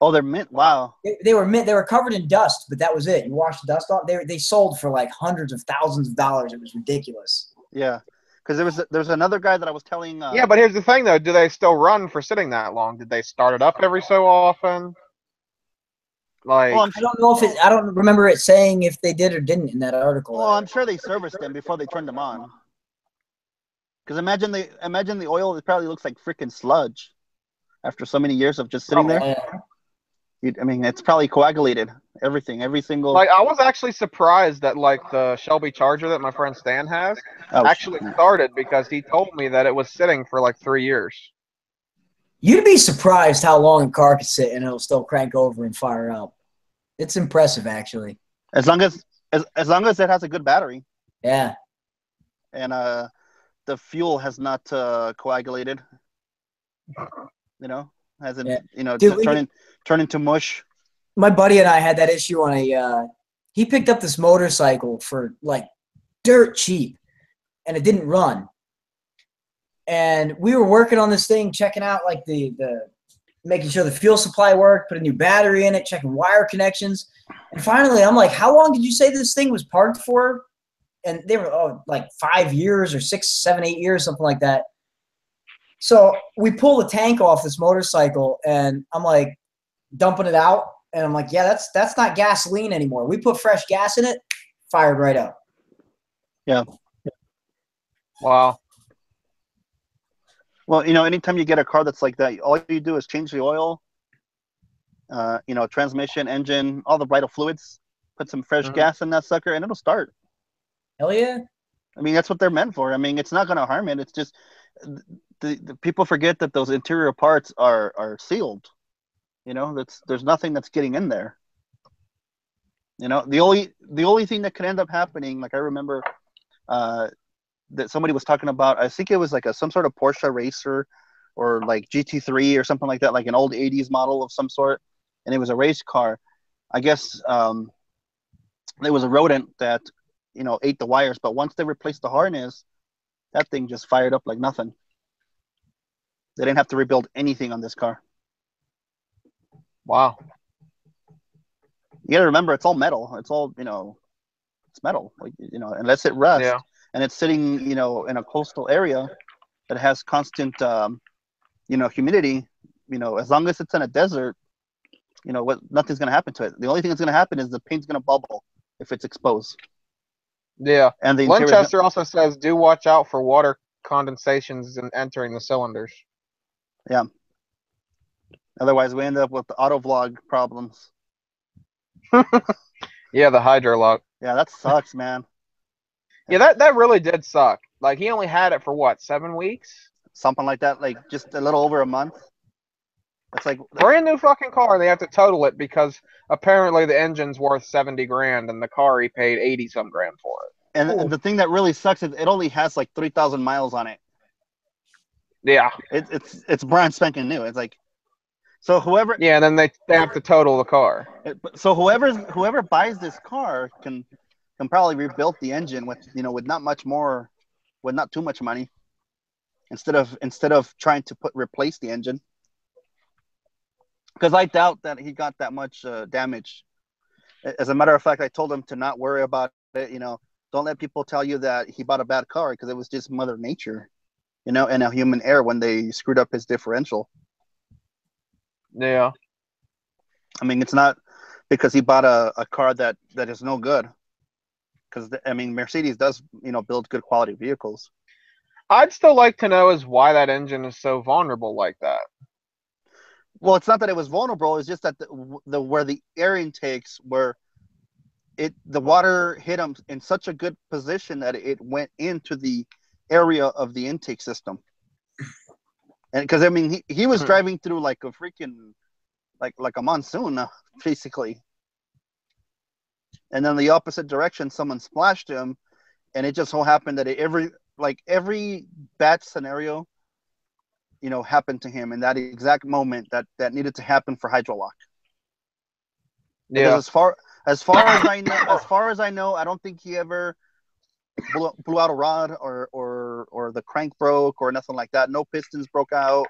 Oh, they're mint. Wow. They were mint. They were covered in dust, but that was it. You wash the dust off. They sold for like hundreds of thousands of dollars. It was ridiculous. Yeah. Because there was another guy that I was telling. Yeah, but here's the thing, though. Do they still run for sitting that long? Did they start it up every so often? Like, Well, I don't know if I don't remember it saying if they did or didn't in that article. well, I'm sure they serviced them before they turned them on. Because imagine the oil. It probably looks like freaking sludge after so many years of just sitting there. Yeah. I mean, it's probably coagulated. Everything, every single. Like, I was actually surprised that, like, the Shelby Charger that my friend Stan has Oh, actually started, because he told me that it was sitting for like 3 years. You'd be surprised how long a car can sit and it'll still crank over and fire up. It's impressive, actually. As long as it has a good battery. Yeah. And the fuel has not coagulated. You know, hasn't turn into mush. My buddy and I had that issue on a. He picked up this motorcycle for like dirt cheap, and it didn't run. And we were working on this thing, checking out like the making sure the fuel supply worked, put a new battery in it, checking wire connections. And finally, I'm like, how long did you say this thing was parked for? And they were like 5 years or 6, 7, 8 years, something like that. So we pull the tank off this motorcycle, and I'm like dumping it out. And I'm like, yeah, that's not gasoline anymore. We put fresh gas in it, fired right up. Yeah. Wow. Well, anytime you get a car that's like that, all you do is change the oil, transmission, engine, all the vital fluids, put some fresh gas in that sucker, and it'll start. Hell yeah. I mean, that's what they're meant for. I mean, it's not going to harm it. It's just the people forget that those interior parts are sealed. There's nothing that's getting in there. The only thing that could end up happening, like I remember that somebody was talking about, I think it was like some sort of Porsche racer or like GT3 or something like that, like an old 80s model of some sort, and it was a race car. I guess there was a rodent that ate the wires, but once they replaced the harness, that thing just fired up like nothing. They didn't have to rebuild anything on this car. Wow. You got to remember, it's all metal. It's all, it's metal. Like, unless it rusts and it's sitting, in a coastal area that has constant, humidity, as long as it's in a desert, nothing's going to happen to it. The only thing that's going to happen is the paint's going to bubble if it's exposed. Yeah. And the Winchester also says, do watch out for water condensations and entering the cylinders. Yeah. Otherwise, we end up with the auto vlog problems. Yeah, the hydro lock. Yeah, that sucks, man. Yeah, that really did suck. Like, he only had it for what, 7 weeks? Something like that, like just a little over a month. It's like brand new fucking car. They have to total it because apparently the engine's worth $70,000 and the car he paid 80 some grand for it. And the thing that really sucks is it only has like 3,000 miles on it. Yeah. It's brand spanking new. It's like, so whoever. Yeah, and then they have to total the car. So whoever buys this car can probably rebuild the engine with with not too much money, instead of trying to replace the engine. Because I doubt that he got that much damage. As a matter of fact, I told him to not worry about it. Don't let people tell you that he bought a bad car, because it was just Mother Nature, and a human error when they screwed up his differential. Yeah. I mean, it's not because he bought a car that is no good. Because Mercedes does build good quality vehicles. I'd still like to know is why that engine is so vulnerable like that. Well, it's not that it was vulnerable. It's just that where the air intakes were, the water hit him in such a good position that it went into the area of the intake system. And because he was driving through like a freaking like a monsoon, basically. And then the opposite direction, someone splashed him, and it just so happened that every bad scenario, happened to him in that exact moment that needed to happen for hydrolock. Yeah. Because as far as I know, I don't think he ever blew out a rod or the crank broke or nothing like that. No pistons broke out,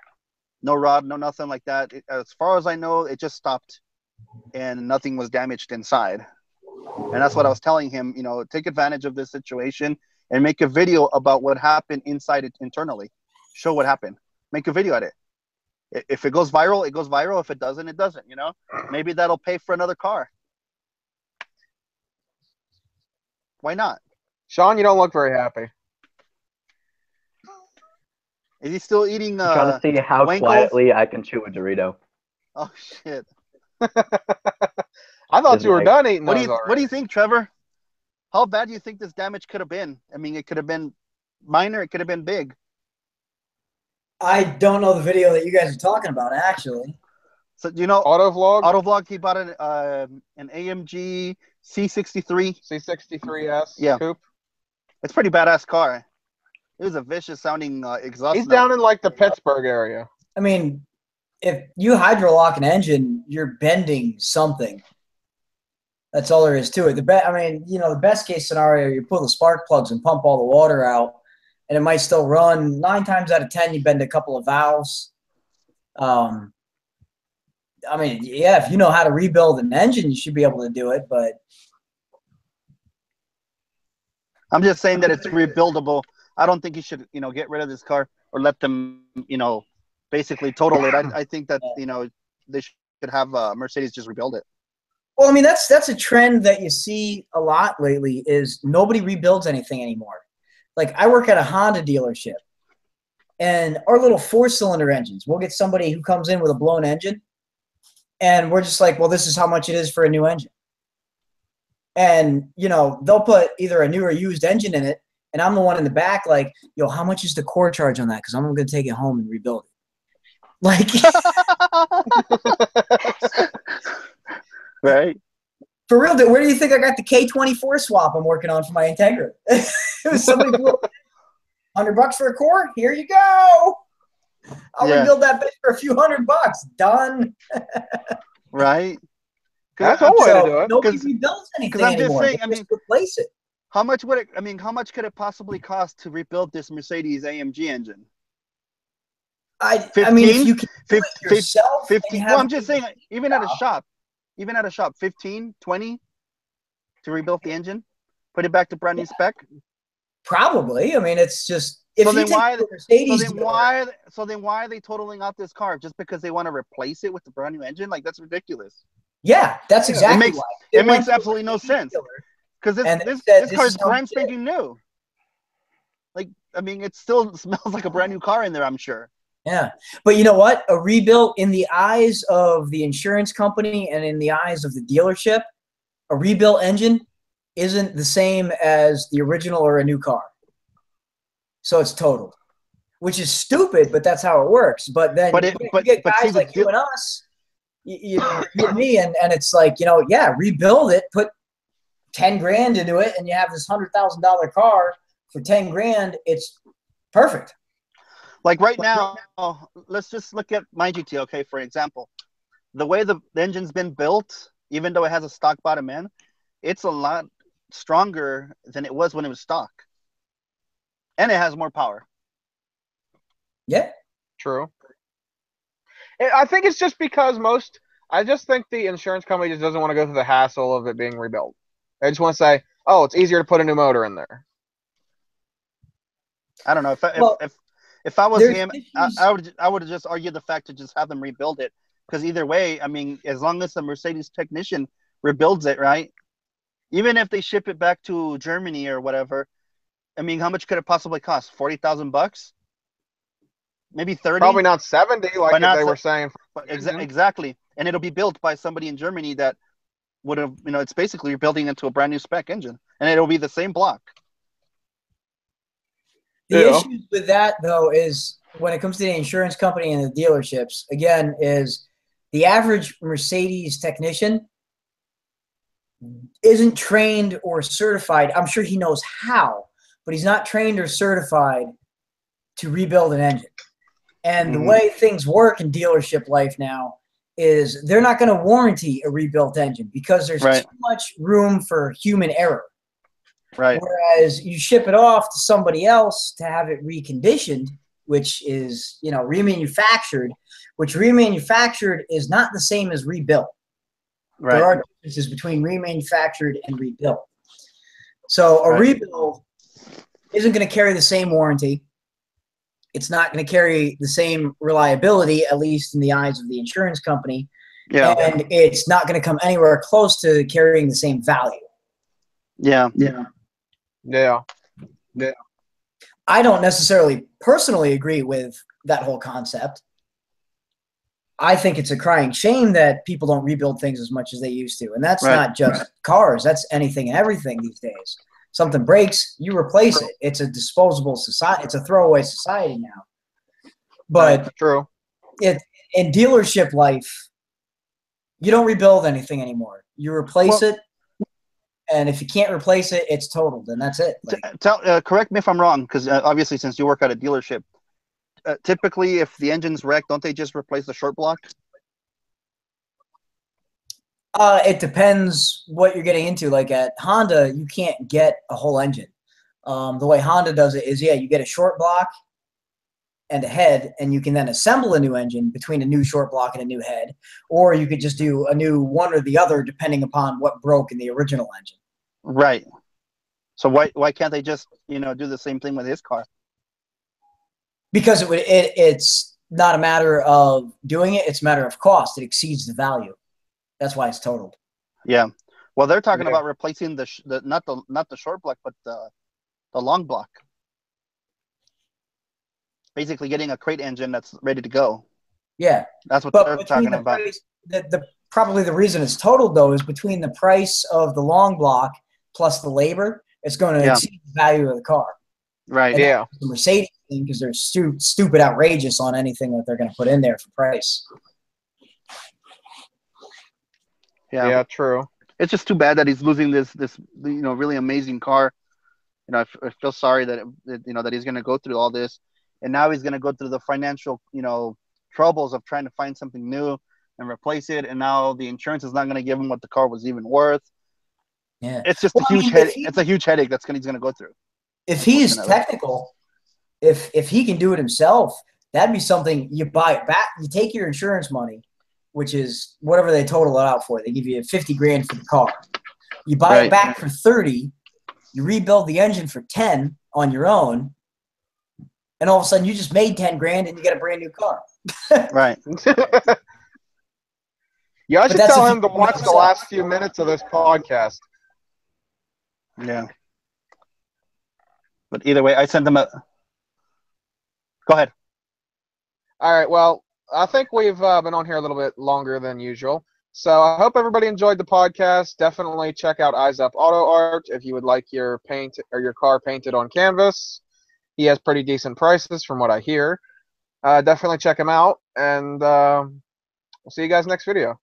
no rod, no nothing like that. As far as I know, it just stopped, and nothing was damaged inside. And that's what I was telling him. Take advantage of this situation and make a video about what happened inside it internally. Show what happened. Make a video at it. If it goes viral, it goes viral. If it doesn't, it doesn't. Maybe that'll pay for another car. Why not? Sean, you don't look very happy. Is he still eating? I'm trying to see how Wankles? quietly I can chew a Dorito. Oh shit! I thought Is you were like- done eating What do those you already. think, Trevor? How bad do you think this damage could have been? I mean, it could have been minor. It could have been big. I don't know the video that you guys are talking about, actually. So you know, Autovlog? Autovlog, he bought an AMG C63. C63S Yeah. coupe. It's a pretty badass car. It was a vicious sounding exhaust. He's note. down in like the Pittsburgh area. I mean, if you hydrolock an engine, you're bending something. That's all there is to it. The best case scenario, you pull the spark plugs and pump all the water out, and it might still run. 9 times out of 10, you bend a couple of valves. I mean, yeah, if you know how to rebuild an engine, you should be able to do it. But I'm just saying that it's rebuildable. I don't think you should, get rid of this car or let them, basically total it. I think that, they should have Mercedes just rebuild it. well, I mean, that's a trend that you see a lot lately. Is nobody rebuilds anything anymore. Like, I work at a Honda dealership, and our little 4-cylinder engines, we'll get somebody who comes in with a blown engine, and we're just like, well, this is how much it is for a new engine. And, they'll put either a new or used engine in it, and I'm the one in the back like, yo, how much is the core charge on that? Because I'm going to take it home and rebuild it. Like, Right. for real, where do you think I got the K24 swap I'm working on for my Integra? It was somebody blew $100 for a core. Here you go. I'll rebuild that bitch for a few $100. Done. Right. That's one way to do it. Nobody rebuilds anything I'm just anymore. saying, They just replace it. How much would it possibly cost to rebuild this Mercedes AMG engine? I mean, if you can do it 15, yourself, 15. Well, I'm just saying, even at a shop, 15, 20 to rebuild the engine, put it back to brand new spec. Probably. I mean, it's just if So you then take why? the Mercedes, So then why are they totoling out this car just because they want to replace it with the brand new engine? Like, that's ridiculous. yeah, that's exactly why. It makes absolutely no sense. Because this car is brand spanking new. Like, I mean, it still smells like a brand new car in there, I'm sure. Yeah. But you know what? A rebuild, in the eyes of the insurance company and in the eyes of the dealership, a rebuilt engine isn't the same as the original or a new car. So it's totaled, which is stupid, but that's how it works. But then you get guys like you and us, you and me, and it's like, rebuild it, put 10 grand into it, and you have this $100,000 car for 10 grand. It's perfect. Like right now, let's just look at my GT, okay, for example. The way the engine's been built, even though it has a stock bottom end, it's a lot stronger than it was when it was stock. And it has more power. Yeah. True. I think it's just because I just think the insurance company just doesn't want to go through the hassle of it being rebuilt. They just want to say, oh, it's easier to put a new motor in there. I don't know. If I was him, I would just argue the fact to just have them rebuild it. Because either way, I mean, as long as the Mercedes technician rebuilds it, right? Even if they ship it back to Germany or whatever, I mean, how much could it possibly cost? $40,000? Maybe 30? Probably not 70 like they were saying. Exactly. And it'll be built by somebody in Germany that would have, it's basically you're building into a brand new spec engine. And it'll be the same block. The issue with that, though, is when it comes to the insurance company and the dealerships, again, is the average Mercedes technician isn't trained or certified. I'm sure he knows how, but he's not trained or certified to rebuild an engine. And the way things work in dealership life now is they're not going to warranty a rebuilt engine because there's too much room for human error. Right. Whereas you ship it off to somebody else to have it reconditioned, which is, remanufactured, which remanufactured is not the same as rebuilt. Right. There are differences between remanufactured and rebuilt. So a rebuild isn't going to carry the same warranty. It's not going to carry the same reliability, at least in the eyes of the insurance company. Yeah. And it's not going to come anywhere close to carrying the same value. Yeah. I don't necessarily personally agree with that whole concept. I think it's a crying shame that people don't rebuild things as much as they used to. And that's Right. not just cars. That's anything and everything these days. Something breaks, you replace it. It's a disposable society. It's a throwaway society now. But True. in dealership life, you don't rebuild anything anymore. You replace it, and if you can't replace it, it's totaled, and that's it. Like, Correct me if I'm wrong, because obviously since you work at a dealership, typically if the engine's wrecked, don't they just replace the short block? it depends what you're getting into. Like at Honda, you can't get a whole engine. The way Honda does it is, you get a short block and a head, and you can then assemble a new engine between a new short block and a new head, or you could just do a new one or the other depending upon what broke in the original engine. Right. So why can't they just do the same thing with his car? Because it's not a matter of doing it; it's a matter of cost. It exceeds the value. That's why it's totaled. Yeah. Well, they're talking about replacing the not the short block, but the long block. Basically, getting a crate engine that's ready to go. Yeah, that's what they're talking about. Price, probably the reason it's totaled though is between the price of the long block plus the labor, it's going to exceed the value of the car. Right. And the Mercedes thing, because they're stupid outrageous on anything that they're going to put in there for price. Yeah, true. It's just too bad that he's losing this really amazing car. I feel sorry that that he's going to go through all this, and now he's going to go through the financial troubles of trying to find something new and replace it, and now the insurance is not going to give him what the car was even worth. Yeah, it's just a huge headache. It's a huge headache he's going to go through. If he's technical, if he can do it himself, that'd be something you buy it back. You take your insurance money, which is whatever they total it out for. They give you $50,000 for the car. You buy it back for 30. You rebuild the engine for 10 on your own, and all of a sudden you just made 10 grand and you get a brand new car. Right. Yeah, I should tell him to watch the last few minutes of this podcast. Yeah. But either way, I sent them a. Go ahead. All right. Well, I think we've been on here a little bit longer than usual. So I hope everybody enjoyed the podcast. Definitely check out Eyes Up Auto Art if you would like your paint or your car painted on canvas. He has pretty decent prices from what I hear. Definitely check him out, and we'll see you guys next video.